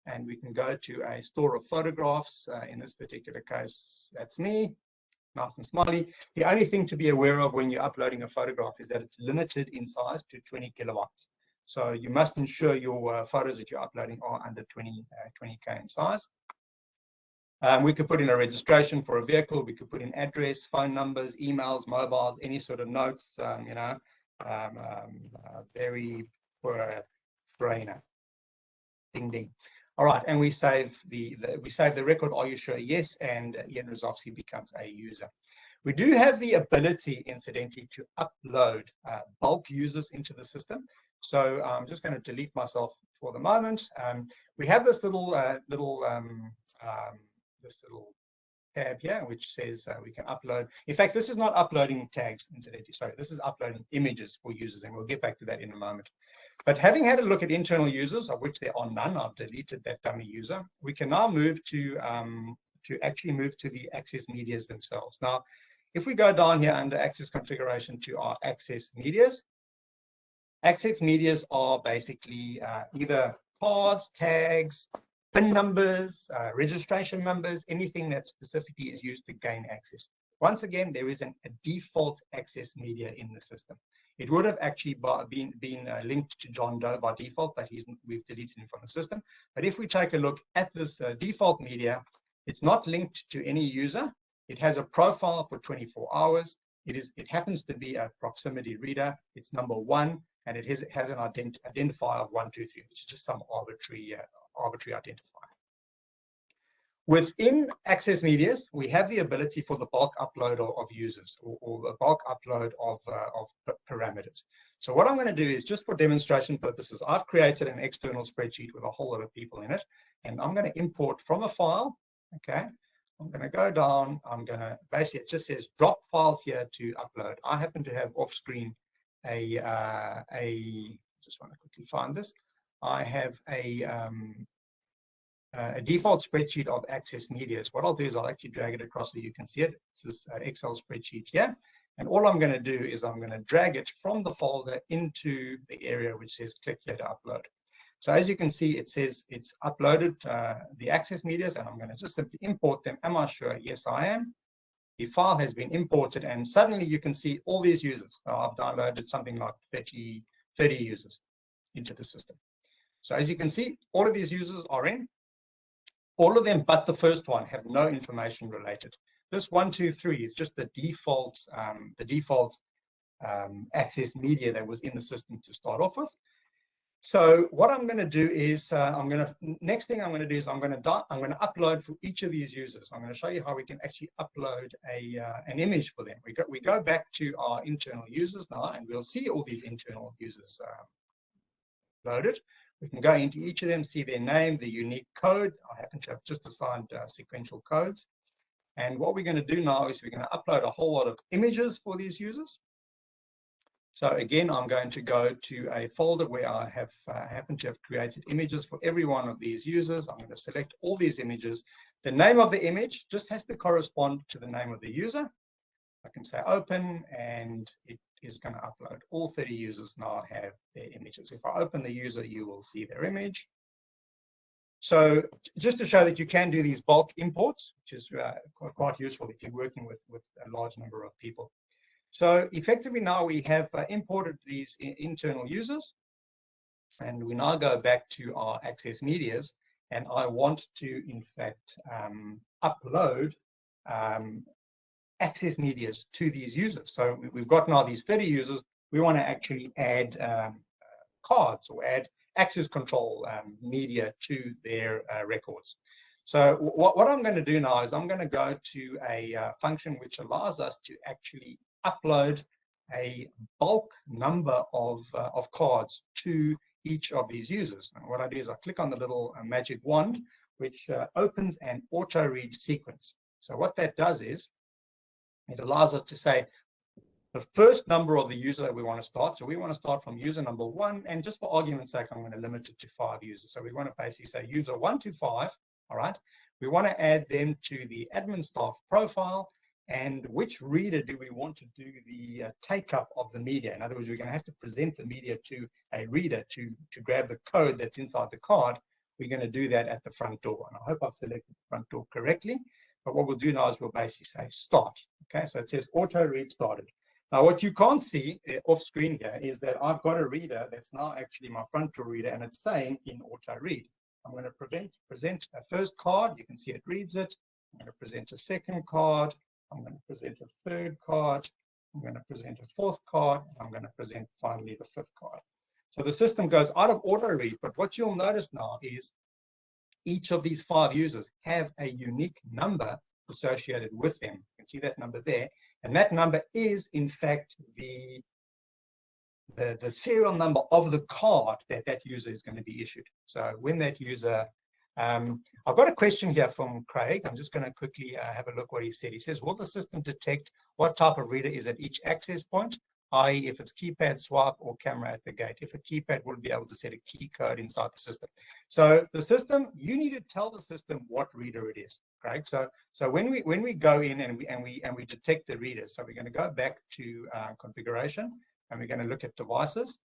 and we can go to a store of photographs. In this particular case, that's me, nice and smiley. The only thing to be aware of when you're uploading a photograph is that it's limited in size to 20 kilobytes. So you must ensure your photos that you're uploading are under 20K in size. We could put in a registration for a vehicle. We could put in address, phone numbers, emails, mobiles, any sort of notes, very for a brainer. Ding, ding. All right, and we save the record. Are you sure? Yes, and Ian Rozovsky becomes a user. We do have the ability, incidentally, to upload bulk users into the system. So I'm just going to delete myself for the moment. We have this little tab here, which says we can upload. In fact, this is not uploading tags, incidentally. Sorry, this is uploading images for users, and we'll get back to that in a moment. But having had a look at internal users, of which there are none, I've deleted that dummy user. We can now move to actually move to the access medias themselves. Now, if we go down here under access configuration to our access medias are basically either cards, tags, PIN numbers, registration numbers, anything that specifically is used to gain access. Once again, there is a default access media in the system. It would have actually been linked to John Doe by default, but we've deleted him from the system. But if we take a look at this default media, it's not linked to any user. It has a profile for 24 hours. It happens to be a proximity reader. It's number 1, and it has an identifier of 123, which is just some arbitrary identifier. Within access medias, we have the ability for the bulk upload of users or the bulk upload of parameters. So what I'm going to do is, just for demonstration purposes, I've created an external spreadsheet with a whole lot of people in it, and I'm going to import from a file. Okay, I'm going to go down. I'm going to basically, it just says drop files here to upload. I happen to have off screen just want to quickly find this. I have a default spreadsheet of access medias. What I'll do is I'll actually drag it across so you can see it. It's this Excel spreadsheet here. And all I'm going to do is I'm going to drag it from the folder into the area which says click here to upload. So as you can see, it says it's uploaded the access medias, and I'm going to just simply import them. Am I sure? Yes, I am. The file has been imported, and suddenly you can see all these users. I've downloaded something like 30 users into the system. So as you can see, all of these users are in. All of them but the first one have no information related. This 1, 2, 3 is just the default access media that was in the system to start off with. So what I'm going to do is next thing I'm going to do is I'm going to upload for each of these users. I'm going to show you how we can actually upload an image for them. We go back to our internal users now, and we'll see all these internal users loaded. We can go into each of them, see their name, the unique code. I happen to have just assigned sequential codes. And what we're going to do now is we're going to upload a whole lot of images for these users. So again, I'm going to go to a folder where I have happen to have created images for every one of these users. I'm going to select all these images. The name of the image just has to correspond to the name of the user. I can say open, and it is going to upload. All 30 users now have their images. If I open the user, you will see their image. So just to show that you can do these bulk imports, which is quite useful if you're working with a large number of people. So effectively now we have imported these internal users, and we now go back to our access medias, and I want to, in fact, upload access medias to these users. So we've got now these 30 users. We want to actually add cards or add access control media to their records. So what I'm going to do now is I'm going to go to a function which allows us to actually upload a bulk number of cards to each of these users. And what I do is I click on the little magic wand, which opens an auto read sequence. So what that does is it allows us to say the first number of the user that we want to start. So we want to start from user number 1, and just for argument's sake, I'm going to limit it to 5 users. So we want to basically say user 1 to 5. All right. We want to add them to the admin staff profile, and which reader do we want to do the take up of the media. In other words, we're going to have to present the media to a reader to grab the code that's inside the card. We're going to do that at the front door, and I hope I've selected the front door correctly. But what we'll do now is we'll basically say start. Okay, so it says auto read started. Now, what you can't see off screen here is that I've got a reader that's now actually my front door reader, and it's saying in auto read. I'm going to present a first card. You can see it reads it. I'm going to present a second card. I'm going to present a third card. I'm going to present a fourth card. I'm going to present finally the fifth card. So the system goes out of auto read, but what you'll notice now is each of these 5 users have a unique number associated with them. You can see that number there, and that number is in fact the serial number of the card that user is going to be issued. So when that user, I've got a question here from Craig. I'm just going to quickly have a look what he said. He says, will the system detect what type of reader is at each access point, i.e. if it's keypad, swipe, or camera at the gate? If a keypad, will be able to set a key code inside the system. So the system, you need to tell the system what reader it is, Craig. So when we go in and we detect the reader, so we're going to go back to configuration, and we're going to look at devices.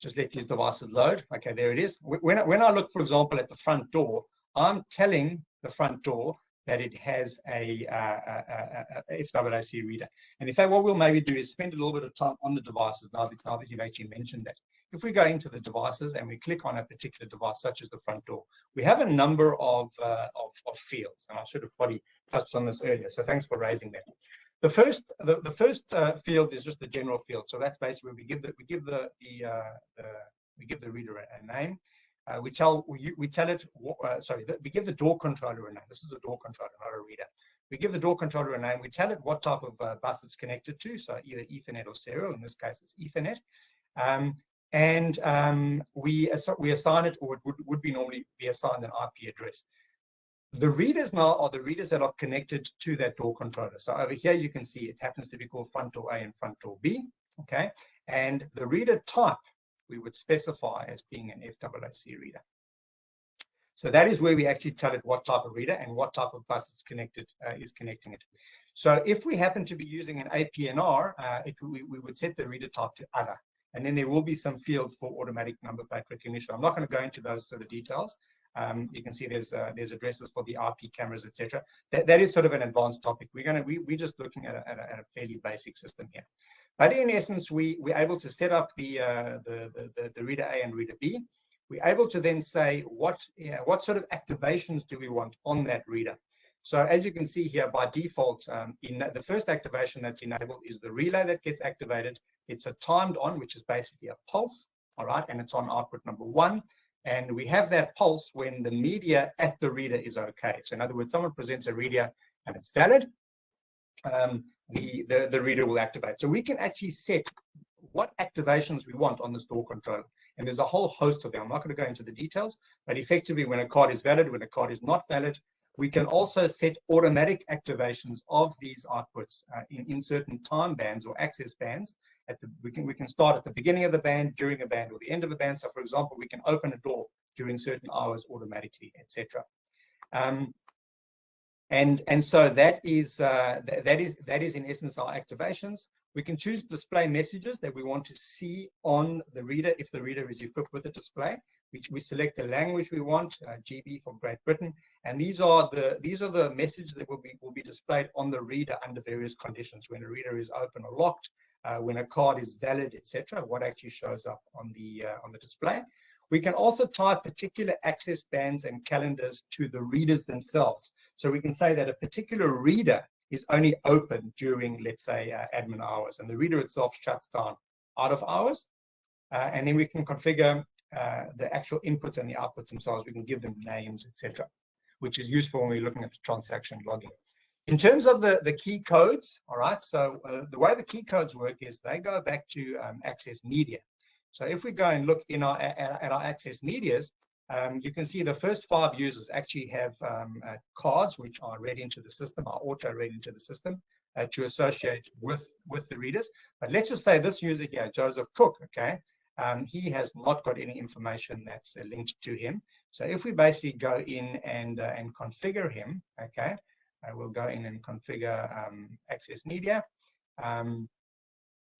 Just let these devices load. Okay, there it is. When I look, for example, at the front door, I'm telling the front door that it has a FAAC reader. And in fact, what we'll maybe do is spend a little bit of time on the devices now that you've actually mentioned that. If we go into the devices and we click on a particular device, such as the front door, we have a number of fields. And I should have probably touched on this earlier. So thanks for raising that. The first field is just the general field. So that's basically where we give the reader a name. We give the door controller a name. This is a door controller, not a reader. We give the door controller a name. We tell it what type of bus it's connected to. So either Ethernet or serial. In this case, it's Ethernet. We assign it, or it would be normally be assigned an IP address. The readers now are the readers that are connected to that door controller. So over here, you can see it happens to be called front door A and front door B. Okay. And the reader type, we would specify as being an FAAC reader. So that is where we actually tell it what type of reader and what type of bus it's is connecting it. So if we happen to be using an APNR, we would set the reader type to other. And then there will be some fields for automatic number plate recognition. I'm not going to go into those sort of details. You can see there's addresses for the IP cameras, etc. That is sort of an advanced topic. We're just looking at a fairly basic system here. But in essence, we're able to set up the reader A and reader B. We're able to then say what sort of activations do we want on that reader. So as you can see here, by default, in the first activation that's enabled is the relay that gets activated. It's a timed on, which is basically a pulse, all right, and it's on output number 1. And we have that pulse when the media at the reader is okay. So in other words, someone presents a reader and it's valid, the reader will activate. So we can actually set what activations we want on this door controller. And there's a whole host of them. I'm not going to go into the details, but effectively when a card is valid, when a card is not valid, we can also set automatic activations of these outputs in certain time bands or access bands. We can start at the beginning of the band, during a band, or the end of a band. So, for example, we can open a door during certain hours automatically, etc. And so that is in essence our activations. We can choose display messages that we want to see on the reader if the reader is equipped with a display. We select the language we want, GB for Great Britain, and these are the messages that will be displayed on the reader under various conditions. When a reader is open or locked, when a card is valid, etc. What actually shows up on the display. We can also type particular access bands and calendars to the readers themselves. So we can say that a particular reader is only open during, let's say, admin hours, and the reader itself shuts down out of hours. And then we can configure the actual inputs and the outputs themselves. We can give them names, etc., which is useful when we're looking at the transaction logging. In terms of the key codes, all right, so the way the key codes work is they go back to access media. So if we go and look in at our access medias, you can see the first 5 users actually have cards which are read into the system, are auto read into the system to associate with the readers. But let's just say this user here, Joseph Cook, okay, he has not got any information that's linked to him. So if we basically go in and configure him, okay, we'll go in and configure access media.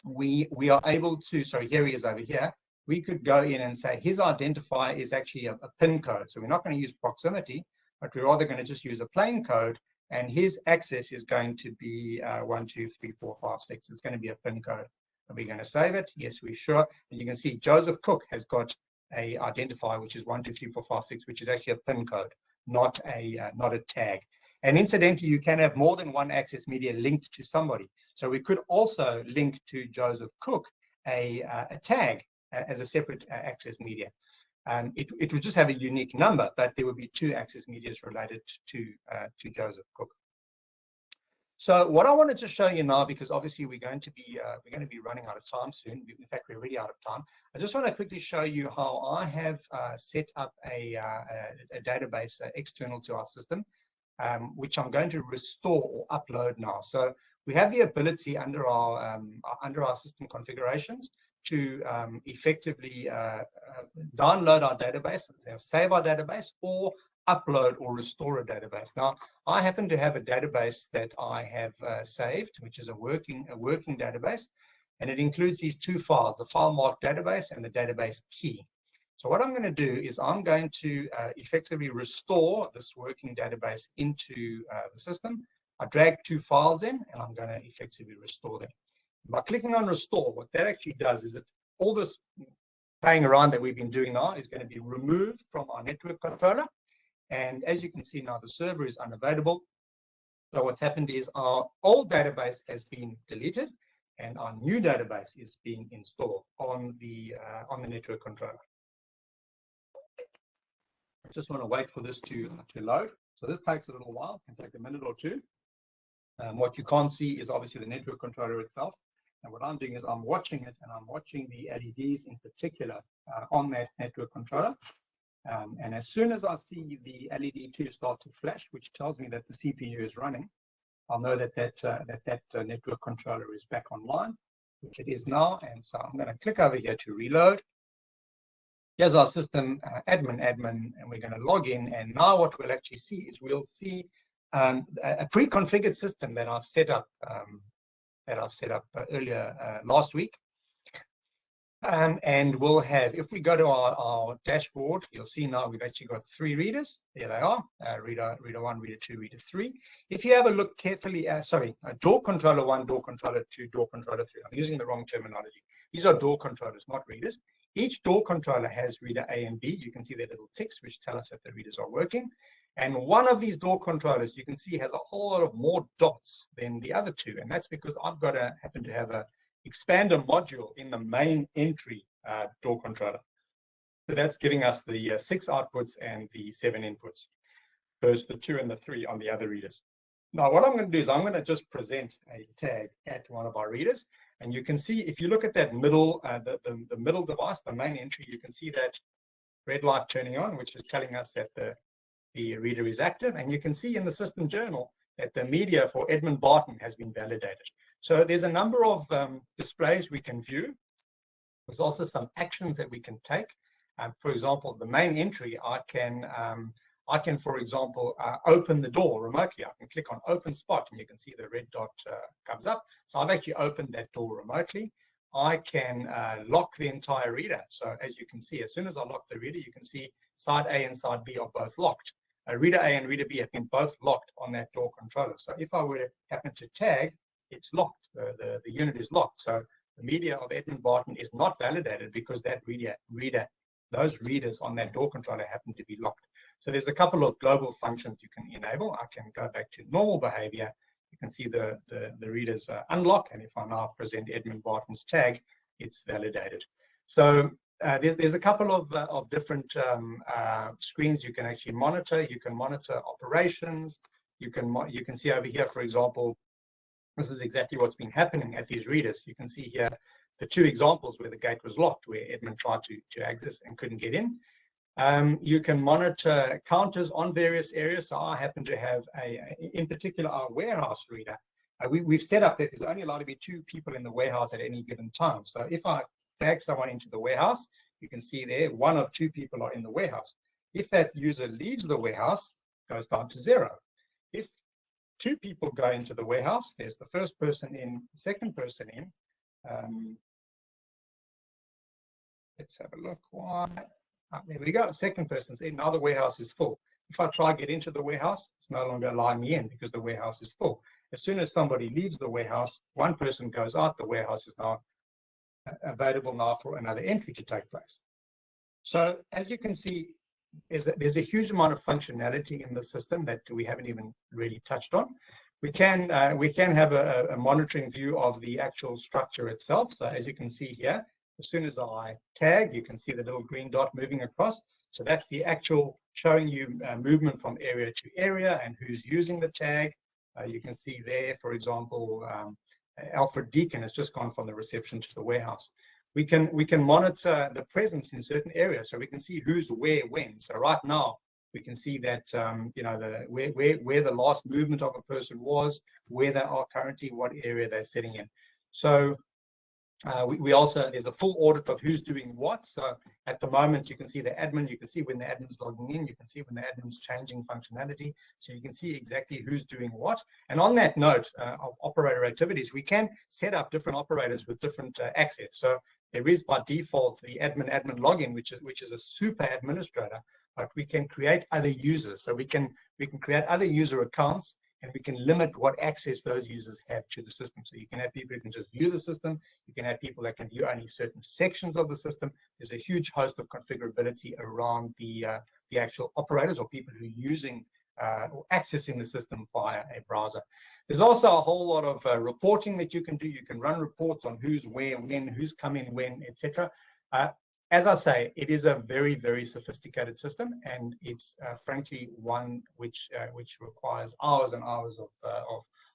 We are able to, sorry, here he is over here. We could go in and say his identifier is actually a PIN code. So we're not going to use proximity, but we're rather going to just use a plain code. And his access is going to be 1, 2, 3, 4, 5, 6. It's going to be a PIN code. Are we going to save it? Yes, we're sure. And you can see Joseph Cook has got a identifier, which is 1, 2, 3, 4, 5, 6, which is actually a PIN code, not a tag. And incidentally, you can have more than one access media linked to somebody. So we could also link to Joseph Cook a tag as a separate access media. It would just have a unique number, but there would be 2 access medias related to Joseph Cook. So what I wanted to show you now, because obviously we're going to be running out of time soon. In fact, we're already out of time. I just want to quickly show you how I have set up a database external to our system, which I'm going to restore or upload now. So we have the ability under our system configurations to effectively download our database, save our database, or upload or restore a database. Now, I happen to have a database that I have saved, which is a working database, and it includes these 2 files: the file marked database and the database key. So what I'm going to do is I'm going to effectively restore this working database into the system. I drag 2 files in, and I'm going to effectively restore them. By clicking on restore, what that actually does is that all this playing around that we've been doing now is going to be removed from our network controller. And as you can see now, the server is unavailable. So what's happened is our old database has been deleted, and our new database is being installed on the network controller. I just want to wait for this to load. So this takes a little while, it can take a minute or 2. What you can't see is obviously the network controller itself. And what I'm doing is I'm watching it, and I'm watching the LEDs in particular on that network controller. And as soon as I see the LED 2 start to flash, which tells me that the CPU is running, I'll know that that network controller is back online, which it is now. And so I'm going to click over here to reload. Here's our system admin, and we're going to log in. And now what we'll actually see is we'll see a pre-configured system that I've set up earlier last week. And we'll have, if we go to our dashboard, you'll see now we've actually got 3 readers. There they are, reader 1, reader 2, reader 3. If you have a look carefully, door controller 1, door controller 2, door controller 3. I'm using the wrong terminology. These are door controllers, not readers. Each door controller has reader A and B. You can see their little ticks, which tell us that the readers are working. And one of these door controllers, you can see, has a whole lot of more dots than the other 2. And that's because I've happen to have a expander module in the main entry door controller. So that's giving us the 6 outputs and the 7 inputs, versus the 2 and the 3 on the other readers. Now, what I'm going to do is I'm going to just present a tag at one of our readers. And you can see, if you look at that middle, the middle device, the main entry, you can see that red light turning on, which is telling us that the reader is active. And you can see in the system journal that the media for Edmund Barton has been validated. So there's a number of displays we can view. There's also some actions that we can take. For example, the main entry, I I can, for example, open the door remotely. I can click on open spot and you can see the red dot comes up. So I've actually opened that door remotely. I can lock the entire reader. So as you can see, as soon as I lock the reader, you can see side A and side B are both locked. Reader A and reader B have been both locked on that door controller. So if I were to happen to tag, it's locked. The unit is locked. So the media of Edmund Barton is not validated because that those readers on that door controller happen to be locked. So there's a couple of global functions you can enable. I can go back to normal behavior. You can see the readers unlock, and if I now present Edmund Barton's tag, it's validated. So there's a couple of different screens you can actually monitor. You can monitor operations. You can see over here, for example, this is exactly what's been happening at these readers. You can see here the two examples where the gate was locked, where Edmund tried to access and couldn't get in. You can monitor counters on various areas. So I happen to have in particular, our warehouse reader. We've set up that there's only allowed to be 2 people in the warehouse at any given time. So if I drag someone into the warehouse, you can see there 1 of 2 people are in the warehouse. If that user leaves the warehouse, it goes down to 0. If 2 people go into the warehouse, there's the first person in, the second person in. Let's have a look. Why? There we go. Second person's in. Now the warehouse is full. If I try to get into the warehouse, it's no longer allowing me in because the warehouse is full. As soon as somebody leaves the warehouse, 1 person goes out, the warehouse is now available now for another entry to take place. So as you can see, there's a huge amount of functionality in the system that we haven't even really touched on. We can have a monitoring view of the actual structure itself. So as you can see here, as soon as I tag, you can see the little green dot moving across. So that's the actual showing you movement from area to area and who's using the tag. You can see there, for example, Alfred Deacon has just gone from the reception to the warehouse. We can monitor the presence in certain areas, so we can see who's where when. So right now we can see that where the last movement of a person was, where they are currently, what area they're sitting in. So we also, there's a full audit of who's doing what. So at the moment, you can see the admin, you can see when the admin's logging in, you can see when the admin's changing functionality. So you can see exactly who's doing what. And on that note of operator activities, we can set up different operators with different access. So there is by default the admin login, which is a super administrator, but we can create other users. So we can create other user accounts, and we can limit what access those users have to the system. So you can have people who can just view the system. You can have people that can view only certain sections of the system. There's a huge host of configurability around the actual operators or people who are using or accessing the system via a browser. There's also a whole lot of reporting that you can do. You can run reports on who's where, when, who's coming when, etc. As I say, it is a very, very sophisticated system, and it's frankly one which requires hours and hours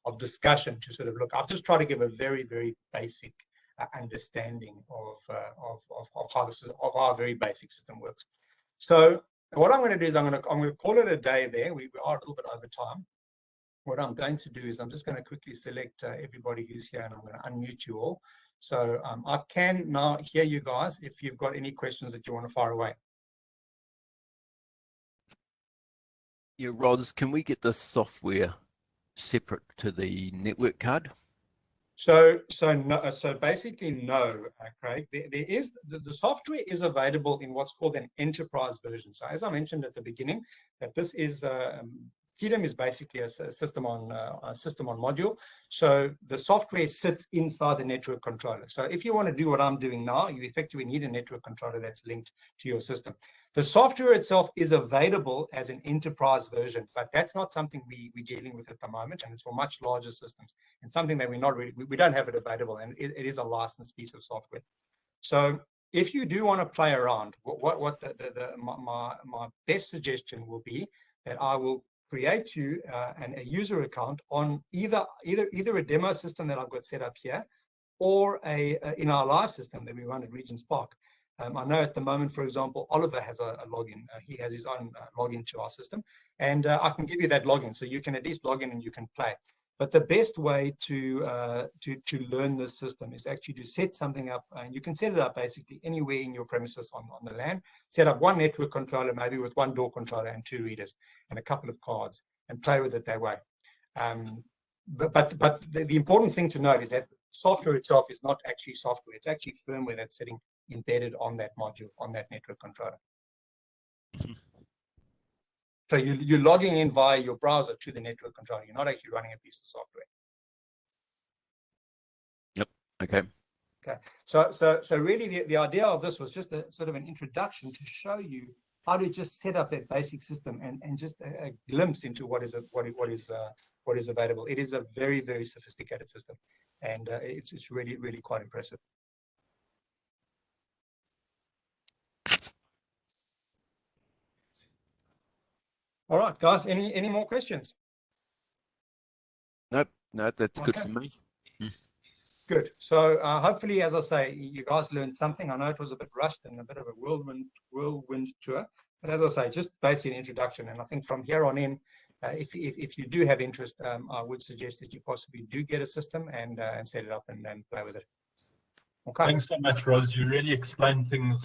of discussion to sort of look. I've just tried to give a very, very basic understanding of how this is, of how a very basic system works. So what I'm going to do is I'm going to call it a day there. We are a little bit over time. What I'm going to do is I'm just going to quickly select everybody who's here, and I'm going to unmute you all. So I can now hear you guys if you've got any questions that you want to fire away. Yeah, Ros, can we get the software separate to the network card? So basically, no, Craig. There is the software is available in what's called an enterprise version. So as I mentioned at the beginning, that this is Keydom is basically a system on module. So the software sits inside the network controller. So if you want to do what I'm doing now, you effectively need a network controller that's linked to your system. The software itself is available as an enterprise version, but that's not something we're dealing with at the moment, and it's for much larger systems and something that we're not really, we don't have it available, and it is a licensed piece of software. So if you do want to play around, my best suggestion will be that I will create you a user account on either a demo system that I've got set up here, or in our live system that we run at Regent's Park. I know at the moment, for example, Oliver has a login. He has his own login to our system, and I can give you that login, so you can at least log in and you can play. But the best way to learn this system is actually to set something up, and you can set it up basically anywhere in your premises on the LAN. Set up one network controller, maybe with one door controller and 2 readers and a couple of cards, and play with it that way. But the important thing to note is that software itself is not actually software. It's actually firmware that's sitting embedded on that module, on that network controller. So you're logging in via your browser to the network controller. You're not actually running a piece of software. Yep. Okay. Okay. So really the idea of this was just a sort of an introduction to show you how to just set up that basic system and just a glimpse into what is available. It is a very, very sophisticated system, and it's really, really quite impressive. All right, guys, any more questions? Nope, no, that's good for me. Good. So hopefully, as I say, you guys learned something. I know it was a bit rushed and a bit of a whirlwind tour, but as I say, just basically an introduction. And I think from here on in, if you do have interest, I would suggest that you possibly do get a system and set it up and play with it. Okay. Thanks so much, Roz. You really explained things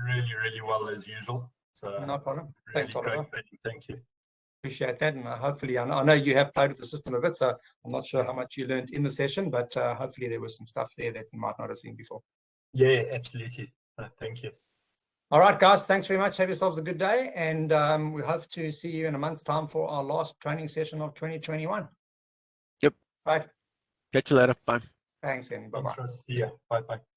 really, really well as usual. So no problem. Really Thanks, Oliver. Thank you. Appreciate that, and hopefully, I know you have played with the system a bit, so I'm not sure how much you learned in the session, but hopefully there was some stuff there that you might not have seen before. Yeah, absolutely. Thank you. All right, guys, thanks very much. Have yourselves a good day, and we hope to see you in a month's time for our last training session of 2021. Yep. Right. Catch you later. Bye. Thanks, and bye-bye. Thanks, Roz. See ya. Bye-bye.